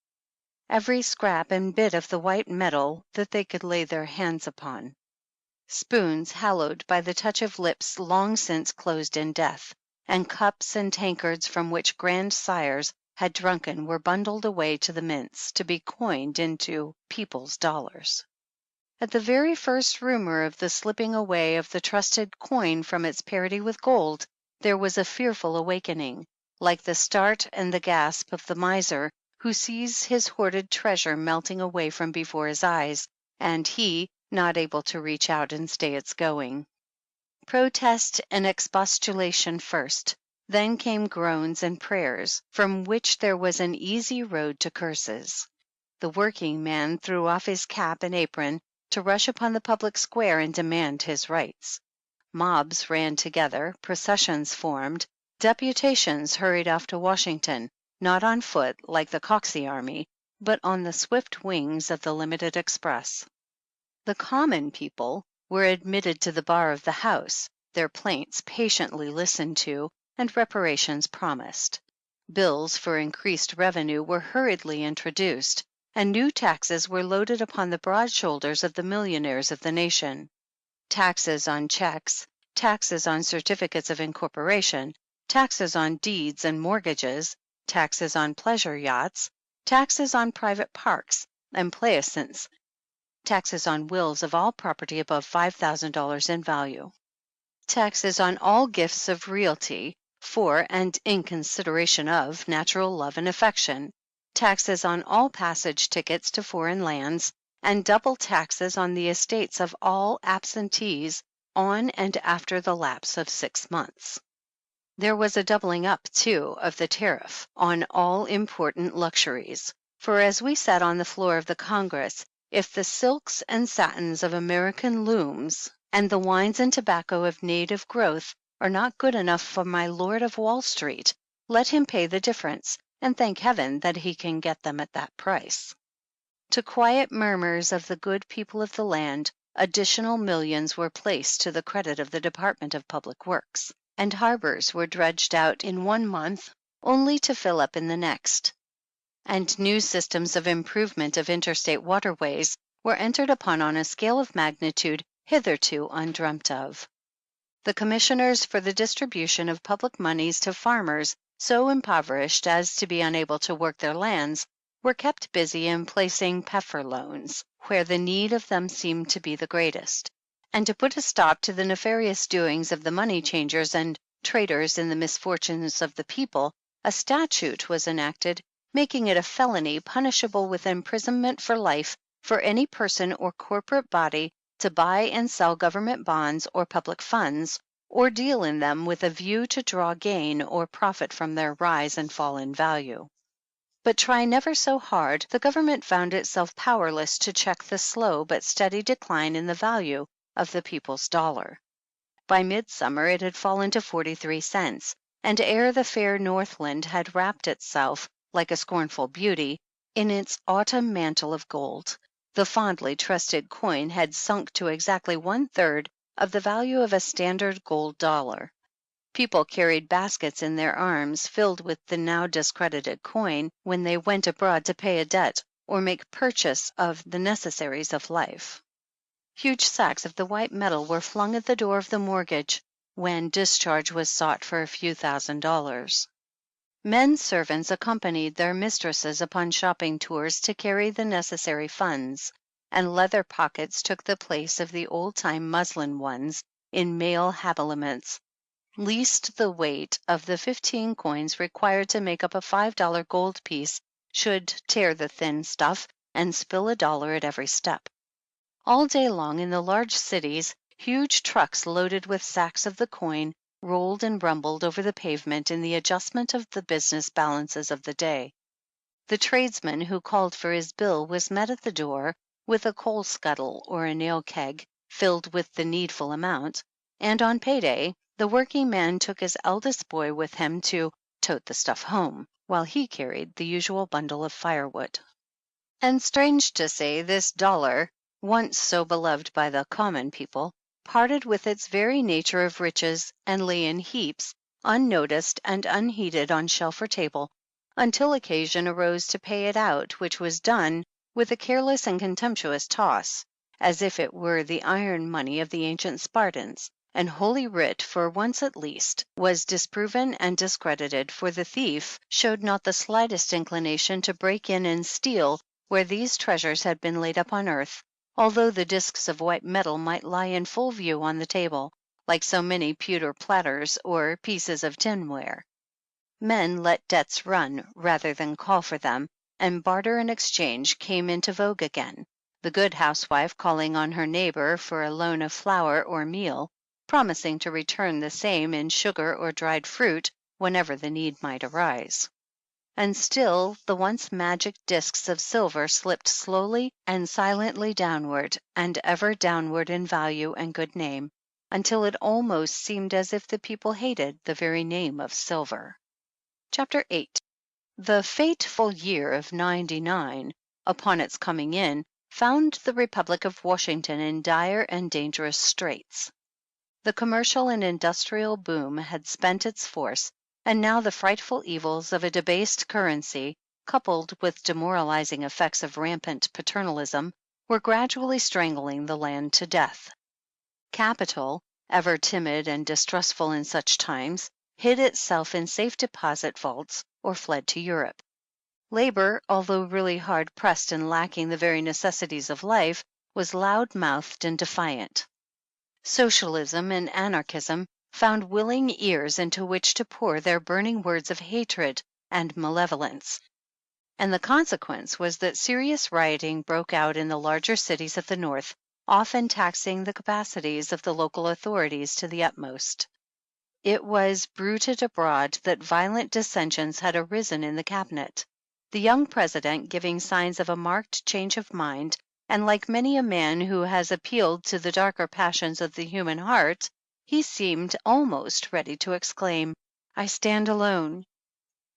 Every scrap and bit of the white metal that they could lay their hands upon. Spoons hallowed by the touch of lips long since closed in death, and cups and tankards from which grandsires had drunken were bundled away to the mints to be coined into people's dollars. At the very first rumor of the slipping away of the trusted coin from its parity with gold, there was a fearful awakening, like the start and the gasp of the miser who sees his hoarded treasure melting away from before his eyes, and he not able to reach out and stay its going. Protest and expostulation first, then came groans and prayers, from which there was an easy road to curses. The working man threw off his cap and apron to rush upon the public square and demand his rights. Mobs ran together, processions formed, deputations hurried off to Washington, not on foot like the Coxey army, but on the swift wings of the limited express. The common people were admitted to the bar of the House, their plaints patiently listened to, and reparations promised. Bills for increased revenue were hurriedly introduced, and new taxes were loaded upon the broad shoulders of the millionaires of the nation. Taxes on checks, taxes on certificates of incorporation, taxes on deeds and mortgages, taxes on pleasure yachts, taxes on private parks and plaisance, taxes on wills of all property above $5,000 in value, taxes on all gifts of realty for and in consideration of natural love and affection, taxes on all passage tickets to foreign lands, and double taxes on the estates of all absentees on and after the lapse of 6 months. There was a doubling up, too, of the tariff on all important luxuries, for as we sat on the floor of the Congress, if the silks and satins of American looms and the wines and tobacco of native growth are not good enough for my Lord of Wall Street, let him pay the difference, and thank heaven that he can get them at that price. To quiet murmurs of the good people of the land, additional millions were placed to the credit of the Department of Public Works, and harbors were dredged out in 1 month only to fill up in the next. And new systems of improvement of interstate waterways were entered upon on a scale of magnitude hitherto undreamt of. The commissioners for the distribution of public moneys to farmers so impoverished as to be unable to work their lands were kept busy in placing peffer loans where the need of them seemed to be the greatest, and to put a stop to the nefarious doings of the money changers and traders in the misfortunes of the people, a statute was enacted making it a felony punishable with imprisonment for life for any person or corporate body to buy and sell government bonds or public funds, or deal in them with a view to draw gain or profit from their rise and fall in value. But try never so hard, the government found itself powerless to check the slow but steady decline in the value of the people's dollar. By midsummer it had fallen to 43 cents, and ere the fair Northland had wrapped itself, like a scornful beauty, in its autumn mantle of gold, the fondly trusted coin had sunk to exactly 1/3 of the value of a standard gold dollar. People carried baskets in their arms filled with the now discredited coin when they went abroad to pay a debt or make purchase of the necessaries of life. Huge sacks of the white metal were flung at the door of the mortgage when discharge was sought for a few $1,000s. Men servants accompanied their mistresses upon shopping tours to carry the necessary funds, and leather pockets took the place of the old-time muslin ones in male habiliments, lest the weight of the 15 coins required to make up a $5 gold piece should tear the thin stuff and spill $1 at every step. All day long in the large cities, huge trucks loaded with sacks of the coin rolled and rumbled over the pavement in the adjustment of the business balances of the day. The tradesman who called for his bill was met at the door with a coal scuttle or a nail keg filled with the needful amount, and on payday the working man took his eldest boy with him to "tote the stuff home," while he carried the usual bundle of firewood. And strange to say, this dollar, once so beloved by the common people, parted with its very nature of riches and lay in heaps, unnoticed and unheeded on shelf or table, until occasion arose to pay it out, which was done with a careless and contemptuous toss, as if it were the iron money of the ancient Spartans, and Holy Writ, for once at least, was disproven and discredited, for the thief showed not the slightest inclination to break in and steal where these treasures had been laid up on earth, although the discs of white metal might lie in full view on the table, like so many pewter platters or pieces of tinware. Men let debts run rather than call for them, and barter and exchange came into vogue again, the good housewife calling on her neighbor for a loan of flour or meal, promising to return the same in sugar or dried fruit whenever the need might arise. And still the once magic discs of silver slipped slowly and silently downward, and ever downward in value and good name, until it almost seemed as if the people hated the very name of silver. Chapter 8. The fateful year of '99, upon its coming in, found the Republic of Washington in dire and dangerous straits. The commercial and industrial boom had spent its force, and now the frightful evils of a debased currency, coupled with demoralizing effects of rampant paternalism, were gradually strangling the land to death. Capital, ever timid and distrustful in such times, hid itself in safe deposit vaults or fled to Europe. Labor, although really hard pressed and lacking the very necessities of life, was loud-mouthed and defiant. Socialism and anarchism found willing ears into which to pour their burning words of hatred and malevolence. And the consequence was that serious rioting broke out in the larger cities of the North, often taxing the capacities of the local authorities to the utmost. It was bruited abroad that violent dissensions had arisen in the cabinet, the young president giving signs of a marked change of mind, and like many a man who has appealed to the darker passions of the human heart, he seemed almost ready to exclaim, "I stand alone.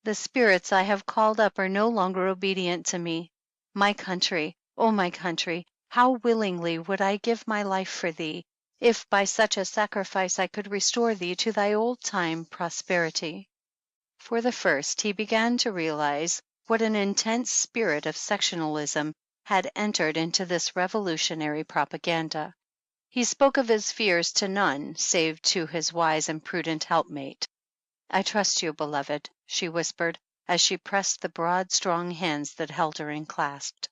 The spirits I have called up are no longer obedient to me. My country, oh my country, how willingly would I give my life for thee, if by such a sacrifice I could restore thee to thy old-time prosperity." For the first, he began to realize what an intense spirit of sectionalism had entered into this revolutionary propaganda. He spoke of his fears to none save to his wise and prudent helpmate. "I trust you, beloved," she whispered, as she pressed the broad, strong hands that held her enclasped.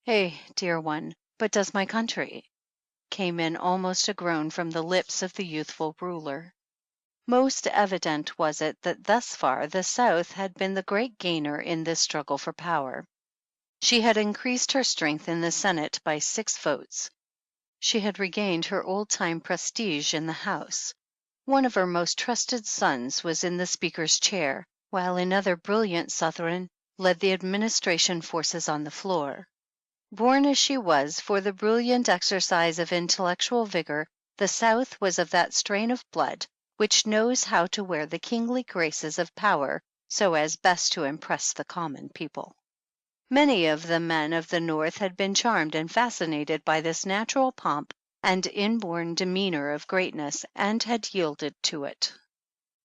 "Eh, dear one, but does my country?" came in almost a groan from the lips of the youthful ruler. Most evident was it that thus far the South had been the great gainer in this struggle for power. She had increased her strength in the Senate by 6 votes. She had regained her old-time prestige in the House. One of her most trusted sons was in the Speaker's chair, while another brilliant Southron led the administration forces on the floor. Born as she was for the brilliant exercise of intellectual vigor, the South was of that strain of blood which knows how to wear the kingly graces of power so as best to impress the common people. Many of the men of the North had been charmed and fascinated by this natural pomp and inborn demeanor of greatness, and had yielded to it.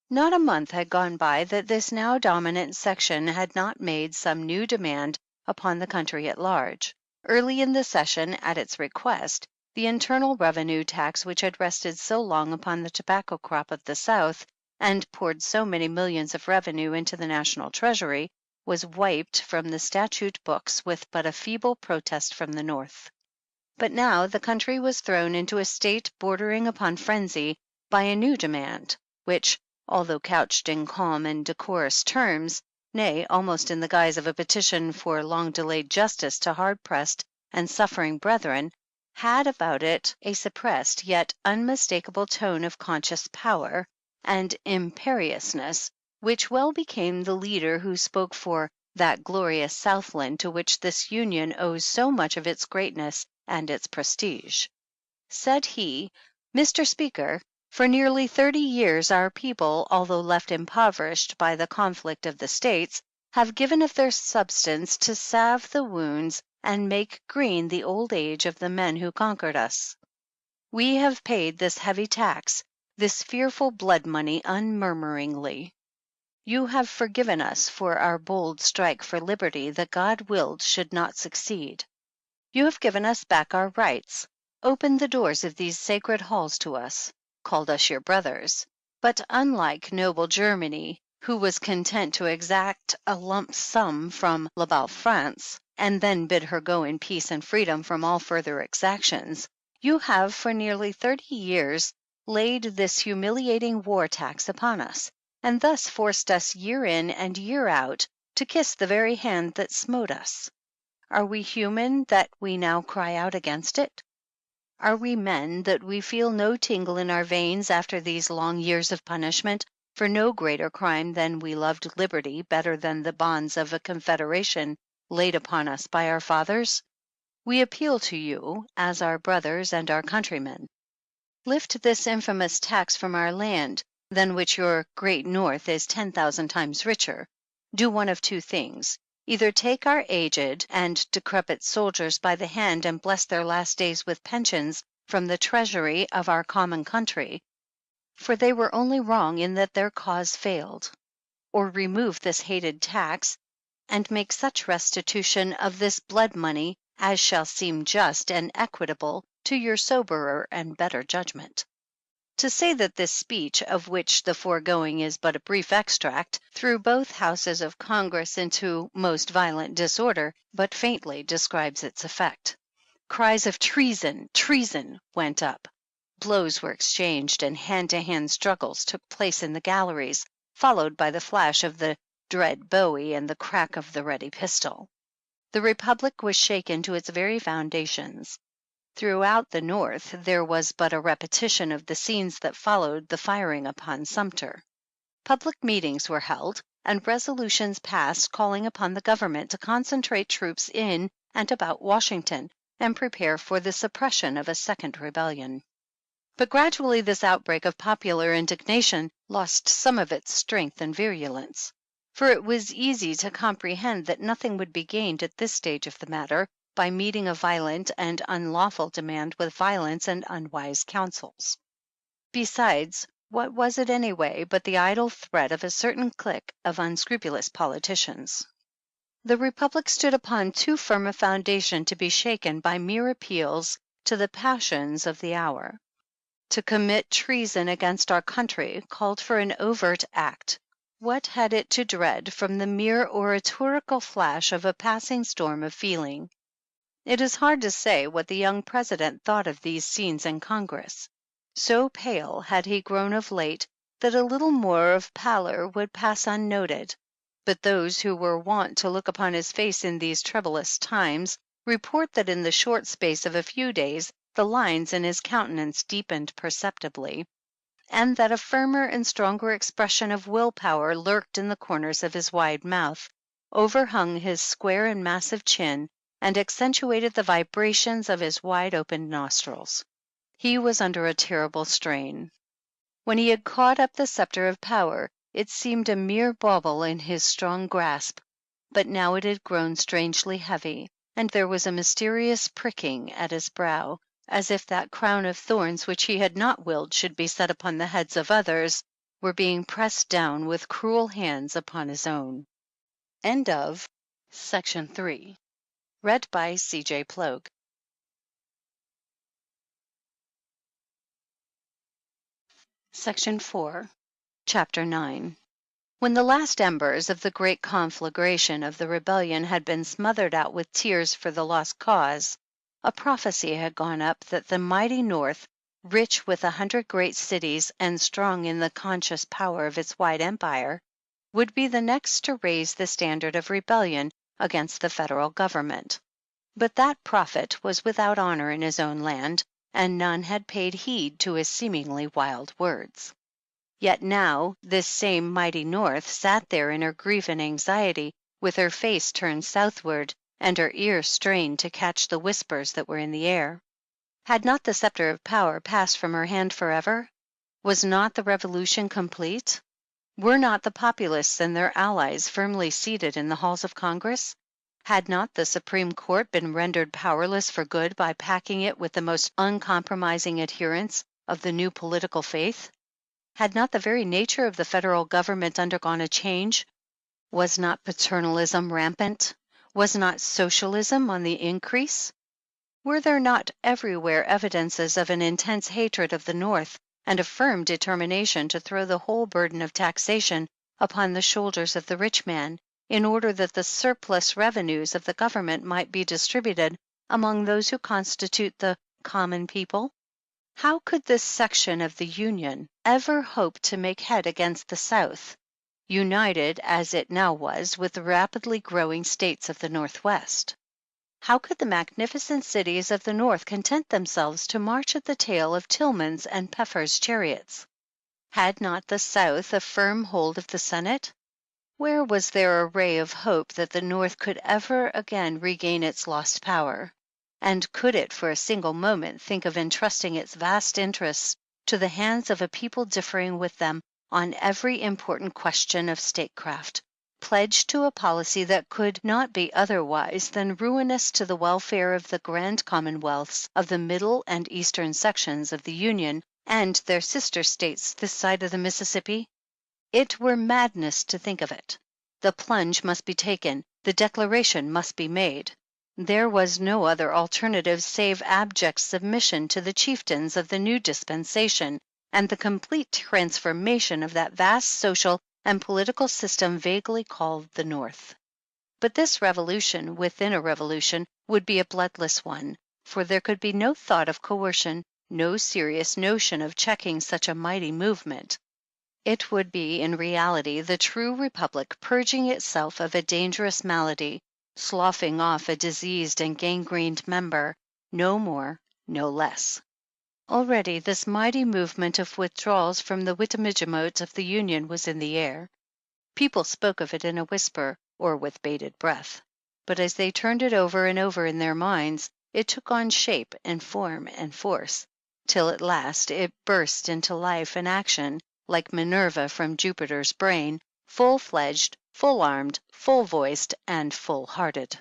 Not a month had gone by that this now dominant section had not made some new demand upon the country at large. Early in the session, at its request, the internal revenue tax, which had rested so long upon the tobacco crop of the South, and poured so many millions of revenue into the national treasury, was wiped from the statute books with but a feeble protest from the North. But now the country was thrown into a state bordering upon frenzy by a new demand, which, although couched in calm and decorous terms, nay, almost in the guise of a petition for long-delayed justice to hard-pressed and suffering brethren, had about it a suppressed yet unmistakable tone of conscious power and imperiousness, which well became the leader who spoke for that glorious Southland to which this Union owes so much of its greatness and its prestige. Said he, "Mr. Speaker, for nearly 30 years our people, although left impoverished by the conflict of the states, have given of their substance to salve the wounds and make green the old age of the men who conquered us. We have paid this heavy tax, this fearful blood money unmurmuringly. You have forgiven us for our bold strike for liberty that God willed should not succeed. You have given us back our rights, opened the doors of these sacred halls to us, called us your brothers. But unlike noble Germany, who was content to exact a lump sum from La Belle France, and then bid her go in peace and freedom from all further exactions, you have for nearly 30 years laid this humiliating war tax upon us, and thus forced us year in and year out to kiss the very hand that smote us. Are we human that we now cry out against it? Are we men that we feel no tingle in our veins after these long years of punishment for no greater crime than we loved liberty better than the bonds of a confederation laid upon us by our fathers? We appeal to you as our brothers and our countrymen. Lift this infamous tax from our land, than which your great North is 10,000 times richer. Do one of two things. Either take our aged and decrepit soldiers by the hand and bless their last days with pensions from the treasury of our common country, for they were only wrong in that their cause failed, or remove this hated tax and make such restitution of this blood money as shall seem just and equitable to your soberer and better judgment. To say that this speech, of which the foregoing is but a brief extract, threw both houses of Congress into most violent disorder, but faintly describes its effect. Cries of treason, treason, went up. Blows were exchanged, and hand-to-hand struggles took place in the galleries, followed by the flash of the dread bowie and the crack of the ready pistol. The Republic was shaken to its very foundations. Throughout the North there was but a repetition of the scenes that followed the firing upon Sumter. Public meetings were held, and resolutions passed calling upon the government to concentrate troops in and about Washington and prepare for the suppression of a second rebellion. But gradually this outbreak of popular indignation lost some of its strength and virulence, for it was easy to comprehend that nothing would be gained at this stage of the matter by meeting a violent and unlawful demand with violence and unwise counsels. Besides, what was it anyway but the idle threat of a certain clique of unscrupulous politicians? The Republic stood upon too firm a foundation to be shaken by mere appeals to the passions of the hour. To commit treason against our country called for an overt act. What had it to dread from the mere oratorical flash of a passing storm of feeling? It is hard to say what the young President thought of these scenes in Congress. So pale had he grown of late that a little more of pallor would pass unnoted, but those who were wont to look upon his face in these troublous times report that in the short space of a few days the lines in his countenance deepened perceptibly, and that a firmer and stronger expression of will power lurked in the corners of his wide mouth, overhung his square and massive chin, and accentuated the vibrations of his wide-opened nostrils. He was under a terrible strain. When he had caught up the scepter of power, it seemed a mere bauble in his strong grasp, but now it had grown strangely heavy, and there was a mysterious pricking at his brow, as if that crown of thorns which he had not willed should be set upon the heads of others were being pressed down with cruel hands upon his own. End of Section 3. Read by C.J. Plogue. Section 4. Chapter 9. When the last embers of the great conflagration of the rebellion had been smothered out with tears for the lost cause, a prophecy had gone up that the mighty North, rich with 100 great cities and strong in the conscious power of its wide empire, would be the next to raise the standard of rebellion against the federal government. But that prophet was without honor in his own land, and none had paid heed to his seemingly wild words. Yet now this same mighty North sat there in her grief and anxiety, with her face turned southward, and her ear strained to catch the whispers that were in the air. Had not the scepter of power passed from her hand forever? Was not the revolution complete? Were not the populists and their allies firmly seated in the halls of Congress? Had not the Supreme Court been rendered powerless for good by packing it with the most uncompromising adherents of the new political faith? Had not the very nature of the federal government undergone a change? Was not paternalism rampant? Was not socialism on the increase? Were there not everywhere evidences of an intense hatred of the North and a firm determination to throw the whole burden of taxation upon the shoulders of the rich man, in order that the surplus revenues of the government might be distributed among those who constitute the common people? How could this section of the Union ever hope to make head against the South, united as it now was with the rapidly growing states of the Northwest? How could the magnificent cities of the North content themselves to march at the tail of Tillman's and Peffer's chariots? Had not the South a firm hold of the Senate? Where was there a ray of hope that the North could ever again regain its lost power? And could it for a single moment think of entrusting its vast interests to the hands of a people differing with them on every important question of statecraft, pledged to a policy that could not be otherwise than ruinous to the welfare of the grand commonwealths of the middle and eastern sections of the Union and their sister states this side of the Mississippi? It were madness to think of it. The plunge must be taken, the declaration must be made. There was no other alternative save abject submission to the chieftains of the new dispensation, and the complete transformation of that vast social and political system vaguely called the North. But this revolution within a revolution would be a bloodless one, for there could be no thought of coercion, no serious notion of checking such a mighty movement. It would be in reality the true republic purging itself of a dangerous malady, sloughing off a diseased and gangrened member, no more, no less. Already this mighty movement of withdrawals from the Witenagemot of the Union was in the air. People spoke of it in a whisper or with bated breath, but as they turned it over and over in their minds, it took on shape and form and force, till at last it burst into life and action like Minerva from Jupiter's brain, full-fledged, full-armed, full-voiced, and full-hearted.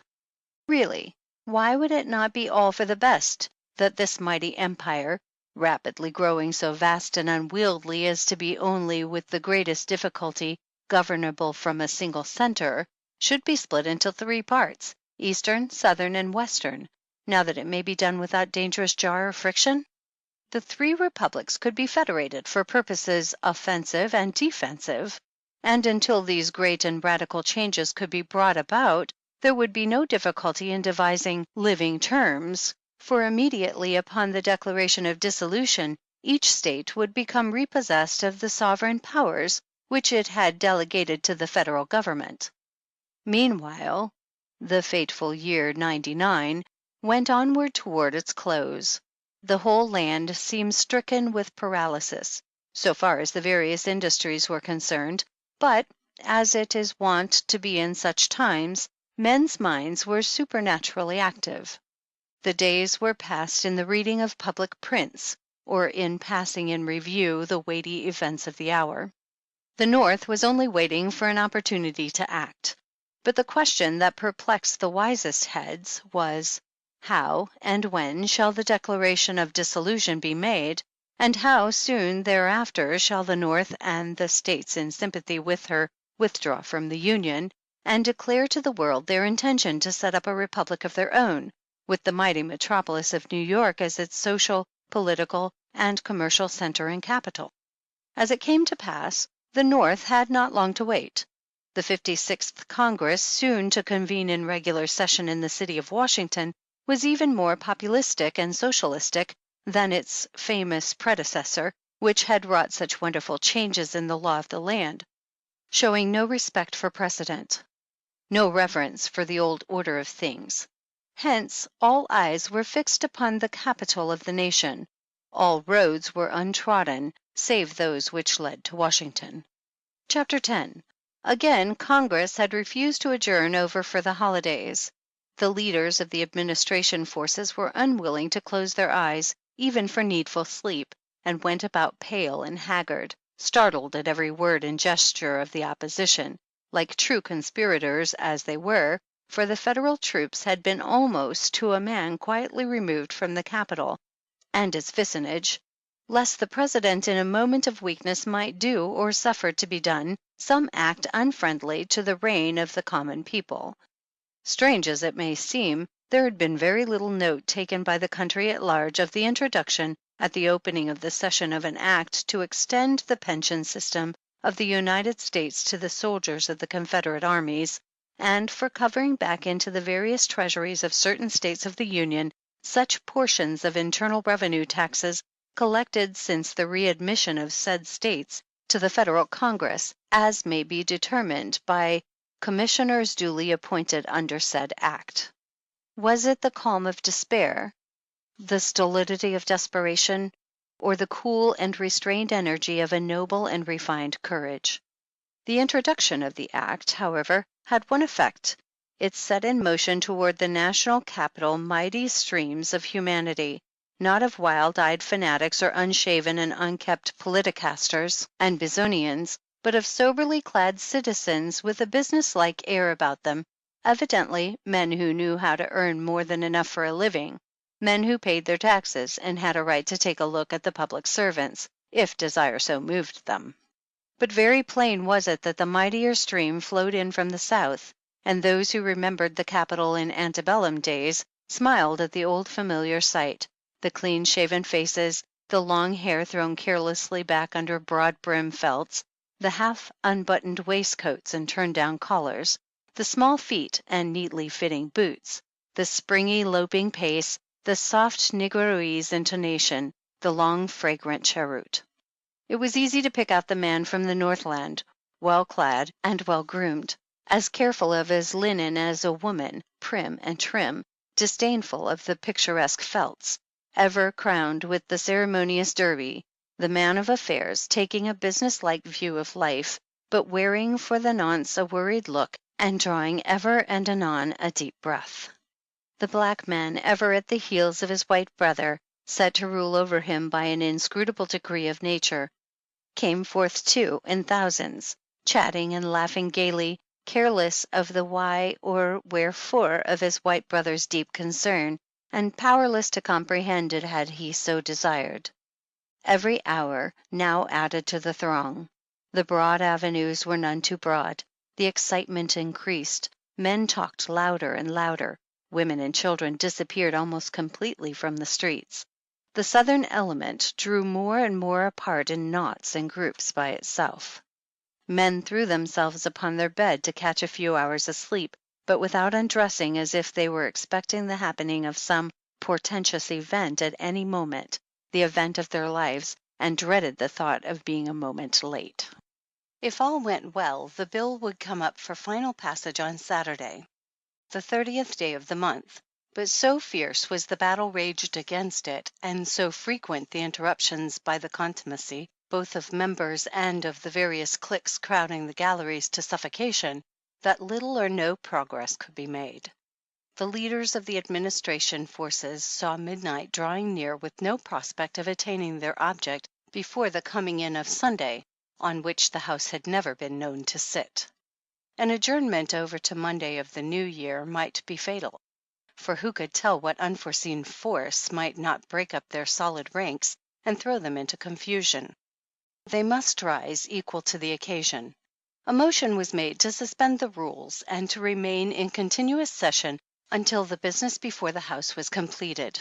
Really, why would it not be all for the best that this mighty empire, rapidly growing so vast and unwieldy as to be only with the greatest difficulty governable from a single center, should be split into 3 parts, eastern, southern, and western, now that it may be done without dangerous jar or friction? The 3 republics could be federated for purposes offensive and defensive, and until these great and radical changes could be brought about, there would be no difficulty in devising living terms, for immediately upon the declaration of dissolution, each state would become repossessed of the sovereign powers which it had delegated to the federal government. Meanwhile, the fateful year '99 went onward toward its close. The whole land seemed stricken with paralysis, so far as the various industries were concerned, but, as it is wont to be in such times, men's minds were supernaturally active. The days were passed in the reading of public prints, or in passing in review the weighty events of the hour. The North was only waiting for an opportunity to act. But the question that perplexed the wisest heads was, how and when shall the declaration of dissolution be made, and how soon thereafter shall the North and the states in sympathy with her withdraw from the Union, and declare to the world their intention to set up a republic of their own, with the mighty metropolis of New York as its social, political, and commercial center and capital? As it came to pass, the North had not long to wait. The 56th Congress, soon to convene in regular session in the city of Washington, was even more populistic and socialistic than its famous predecessor, which had wrought such wonderful changes in the law of the land, showing no respect for precedent, no reverence for the old order of things. Hence, all eyes were fixed upon the capital of the nation. All roads were untrodden, save those which led to Washington. Chapter 10. Again, Congress had refused to adjourn over for the holidays. The leaders of the administration forces were unwilling to close their eyes, even for needful sleep, and went about pale and haggard, startled at every word and gesture of the opposition, like true conspirators as they were, for the Federal troops had been almost to a man quietly removed from the Capitol and its vicinage, lest the President in a moment of weakness might do, or suffer to be done, some act unfriendly to the reign of the common people. Strange as it may seem, there had been very little note taken by the country at large of the introduction at the opening of the session of an act to extend the pension system of the United States to the soldiers of the Confederate armies, and for covering back into the various treasuries of certain states of the Union such portions of internal revenue taxes collected since the readmission of said states to the Federal Congress as may be determined by commissioners duly appointed under said act. Was it the calm of despair, the stolidity of desperation, or the cool and restrained energy of a noble and refined courage? The introduction of the act, however, had one effect. It set in motion toward the national capital mighty streams of humanity, not of wild-eyed fanatics or unshaven and unkept politicasters and Bezonians, but of soberly clad citizens with a business-like air about them, evidently men who knew how to earn more than enough for a living, men who paid their taxes and had a right to take a look at the public servants, if desire so moved them. But very plain was it that the mightier stream flowed in from the south, and those who remembered the Capitol in antebellum days smiled at the old familiar sight, the clean-shaven faces, the long hair thrown carelessly back under broad-brim felts, the half-unbuttoned waistcoats and turned-down collars, the small feet and neatly fitting boots, the springy loping pace, the soft negroese intonation, the long fragrant cheroot. It was easy to pick out the man from the Northland, well clad and well groomed, as careful of his linen as a woman, prim and trim, disdainful of the picturesque felts, ever crowned with the ceremonious derby, the man of affairs, taking a business-like view of life, but wearing for the nonce a worried look and drawing ever and anon a deep breath. The black man, ever at the heels of his white brother, set to rule over him by an inscrutable decree of nature, came forth too in thousands, chatting and laughing gaily, careless of the why or wherefore of his white brother's deep concern, and powerless to comprehend it had he so desired. Every hour now added to the throng. The broad avenues were none too broad. The excitement increased. Men talked louder and louder. Women and children disappeared almost completely from the streets. The southern element drew more and more apart in knots and groups by itself. Men threw themselves upon their bed to catch a few hours of sleep, but without undressing, as if they were expecting the happening of some portentous event at any moment, the event of their lives, and dreaded the thought of being a moment late. If all went well, the bill would come up for final passage on Saturday, the 30th day of the month, but so fierce was the battle raged against it, and so frequent the interruptions by the contumacy, both of members and of the various cliques crowding the galleries to suffocation, that little or no progress could be made. The leaders of the administration forces saw midnight drawing near with no prospect of attaining their object before the coming in of Sunday, on which the House had never been known to sit. An adjournment over to Monday of the New Year might be fatal, for who could tell what unforeseen force might not break up their solid ranks and throw them into confusion? They must rise equal to the occasion. A motion was made to suspend the rules and to remain in continuous session until the business before the House was completed.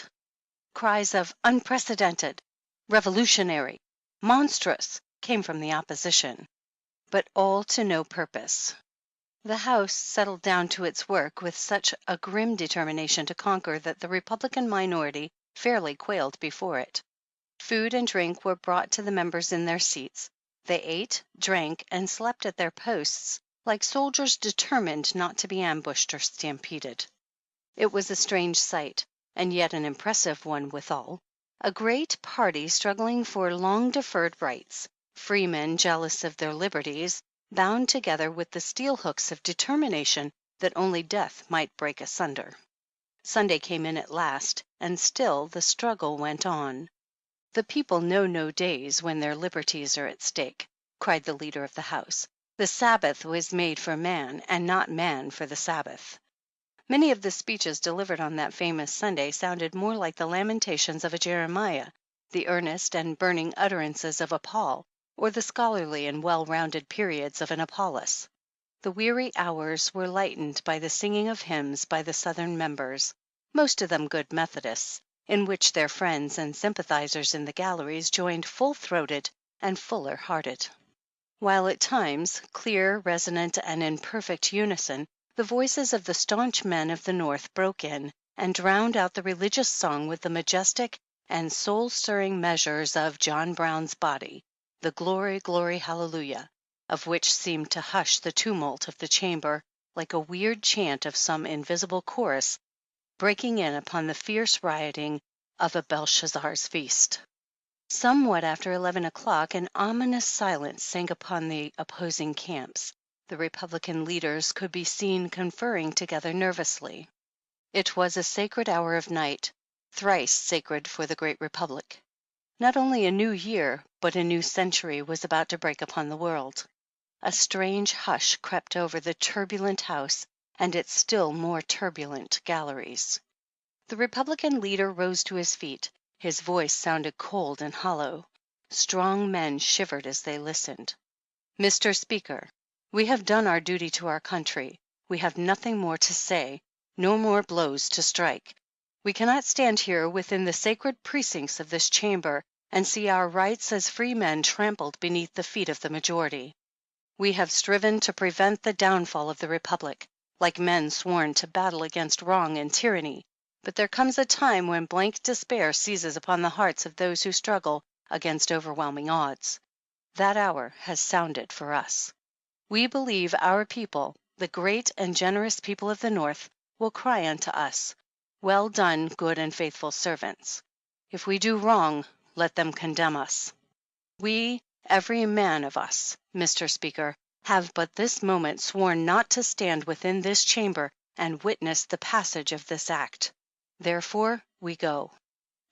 Cries of "unprecedented," "revolutionary," "monstrous," came from the opposition, but all to no purpose. The House settled down to its work with such a grim determination to conquer that the Republican minority fairly quailed before it. Food and drink were brought to the members in their seats. They ate, drank, and slept at their posts like soldiers determined not to be ambushed or stampeded. It was a strange sight, and yet an impressive one withal. A great party struggling for long-deferred rights, freemen jealous of their liberties, bound together with the steel hooks of determination that only death might break asunder. Sunday came in at last, and still the struggle went on. "The people know no days when their liberties are at stake," cried the leader of the House. "The Sabbath was made for man, and not man for the Sabbath." Many of the speeches delivered on that famous Sunday sounded more like the lamentations of a Jeremiah, the earnest and burning utterances of a Paul, or the scholarly and well-rounded periods of an Apollos. The weary hours were lightened by the singing of hymns by the Southern members, most of them good Methodists, in which their friends and sympathizers in the galleries joined full-throated and fuller-hearted. While at times, clear, resonant, and in perfect unison, the voices of the staunch men of the North broke in and drowned out the religious song with the majestic and soul-stirring measures of John Brown's Body, the Glory, Glory, Hallelujah, of which seemed to hush the tumult of the chamber like a weird chant of some invisible chorus breaking in upon the fierce rioting of a Belshazzar's feast. Somewhat after 11 o'clock, an ominous silence sank upon the opposing camps. The Republican leaders could be seen conferring together nervously. It was a sacred hour of night, thrice sacred for the great Republic. Not only a new year, but a new century was about to break upon the world. A strange hush crept over the turbulent House and its still more turbulent galleries. The Republican leader rose to his feet. His voice sounded cold and hollow. Strong men shivered as they listened. "Mr. Speaker, we have done our duty to our country. We have nothing more to say, no more blows to strike. We cannot stand here within the sacred precincts of this chamber and see our rights as free men trampled beneath the feet of the majority. We have striven to prevent the downfall of the Republic, like men sworn to battle against wrong and tyranny. But there comes a time when blank despair seizes upon the hearts of those who struggle against overwhelming odds. That hour has sounded for us. We believe our people, the great and generous people of the North, will cry unto us, 'Well done, good and faithful servants.' If we do wrong, let them condemn us. We, every man of us, Mr. Speaker, have but this moment sworn not to stand within this chamber and witness the passage of this act. Therefore we go."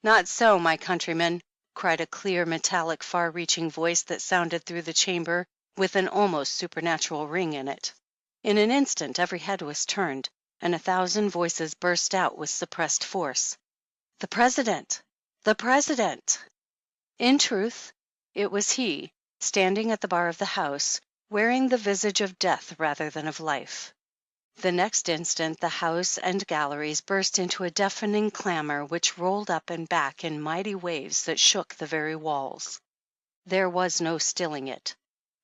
"Not so, my countrymen," cried a clear, metallic, far-reaching voice that sounded through the chamber with an almost supernatural ring in it. In an instant every head was turned, and 1,000 voices burst out with suppressed force. "The President! The President!" In truth, it was he, standing at the bar of the House, wearing the visage of death rather than of life. The next instant the House and galleries burst into a deafening clamor which rolled up and back in mighty waves that shook the very walls. There was no stilling it.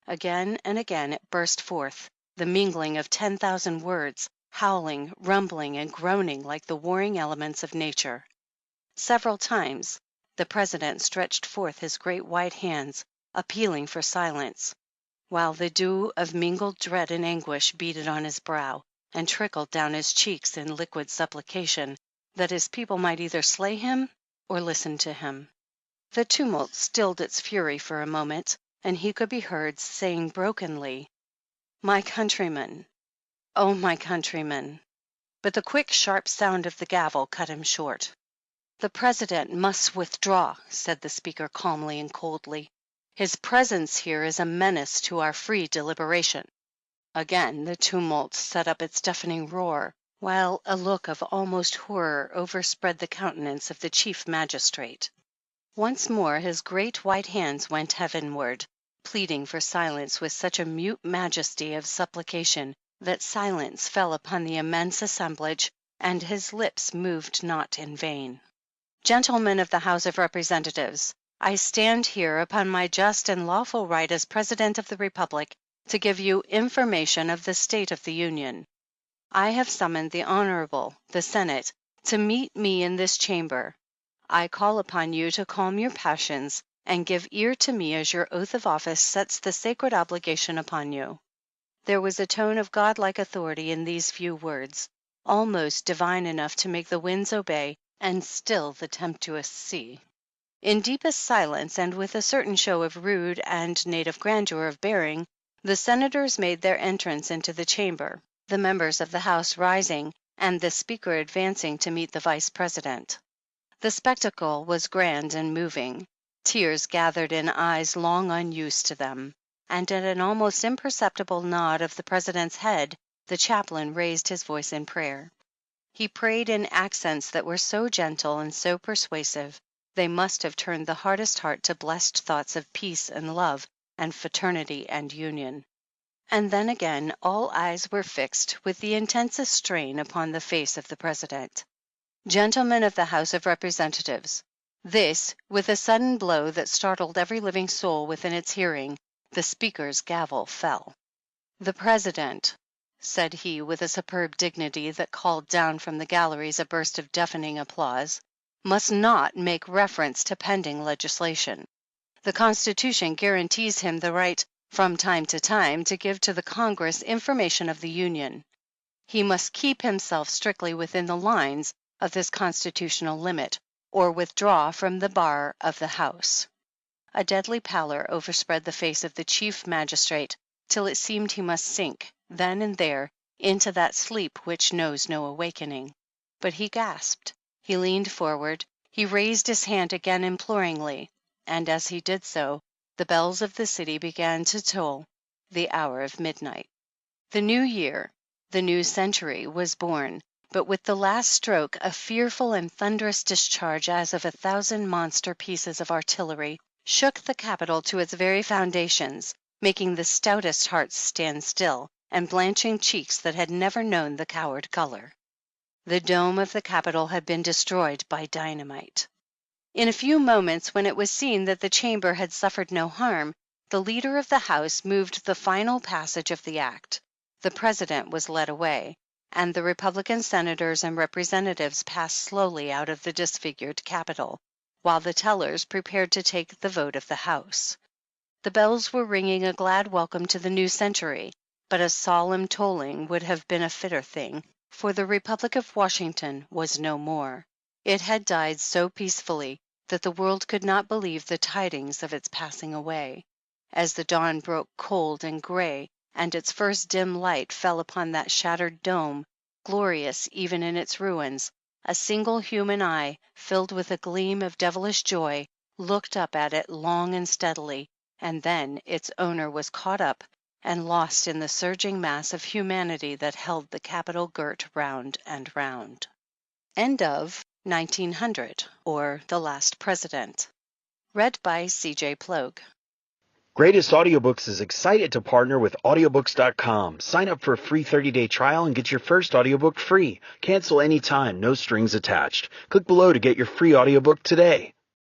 Again and again it burst forth, the mingling of 10,000 words, howling, rumbling, and groaning like the warring elements of nature. Several times the President stretched forth his great white hands, appealing for silence, while the dew of mingled dread and anguish beaded on his brow and trickled down his cheeks in liquid supplication that his people might either slay him or listen to him. The tumult stilled its fury for a moment, and he could be heard saying brokenly, "My countrymen, oh my countrymen." But the quick, sharp sound of the gavel cut him short. "The President must withdraw," said the Speaker calmly and coldly. "His presence here is a menace to our free deliberation." Again the tumult set up its deafening roar, while a look of almost horror overspread the countenance of the Chief Magistrate. Once more his great white hands went heavenward, pleading for silence with such a mute majesty of supplication that silence fell upon the immense assemblage, and his lips moved not in vain. "Gentlemen of the House of Representatives, I stand here upon my just and lawful right as President of the Republic to give you information of the state of the Union. I have summoned the Honorable, the Senate, to meet me in this chamber. I call upon you to calm your passions and give ear to me as your oath of office sets the sacred obligation upon you." There was a tone of godlike authority in these few words. almost divine enough to make the winds obey and still the tempestuous sea. In deepest silence, and with a certain show of rude and native grandeur of bearing, the senators made their entrance into the chamber, the members of the House rising, and the Speaker advancing to meet the Vice President. The spectacle was grand and moving. Tears gathered in eyes long unused to them, and at an almost imperceptible nod of the President's head, the chaplain raised his voice in prayer. He prayed in accents that were so gentle and so persuasive, they must have turned the hardest heart to blessed thoughts of peace and love and fraternity and union. And then again all eyes were fixed with the intensest strain upon the face of the President. Gentlemen of the House of Representatives, this, with a sudden blow that startled every living soul within its hearing, the Speaker's gavel fell. "The President," said he with a superb dignity that called down from the galleries a burst of deafening applause, "must not make reference to pending legislation. The Constitution guarantees him the right, from time to time, to give to the Congress information of the Union. He must keep himself strictly within the lines of this constitutional limit, or withdraw from the bar of the House." A deadly pallor overspread the face of the Chief Magistrate, till it seemed he must sink, then and there, into that sleep which knows no awakening. But he gasped, he leaned forward, he raised his hand again imploringly, and as he did so, the bells of the city began to toll the hour of midnight. The new year, the new century, was born, but with the last stroke a fearful and thunderous discharge as of 1,000 monster pieces of artillery shook the Capitol to its very foundations, making the stoutest hearts stand still, and blanching cheeks that had never known the coward color. The dome of the Capitol had been destroyed by dynamite. In a few moments, when it was seen that the chamber had suffered no harm, the leader of the House moved the final passage of the act. The President was led away, and the Republican senators and representatives passed slowly out of the disfigured Capitol, while the tellers prepared to take the vote of the House. The bells were ringing a glad welcome to the new century, but a solemn tolling would have been a fitter thing, for the Republic of Washington was no more. It had died so peacefully that the world could not believe the tidings of its passing away. As the dawn broke cold and gray, and its first dim light fell upon that shattered dome, glorious even in its ruins, a single human eye, filled with a gleam of devilish joy, looked up at it long and steadily, and then its owner was caught up and lost in the surging mass of humanity that held the Capitol girt round and round. End of 1900, or The Last President. Read by C.J. Plogue. Greatest Audiobooks is excited to partner with Audiobooks.com. Sign up for a free 30-day trial and get your first audiobook free. Cancel anytime, no strings attached. Click below to get your free audiobook today.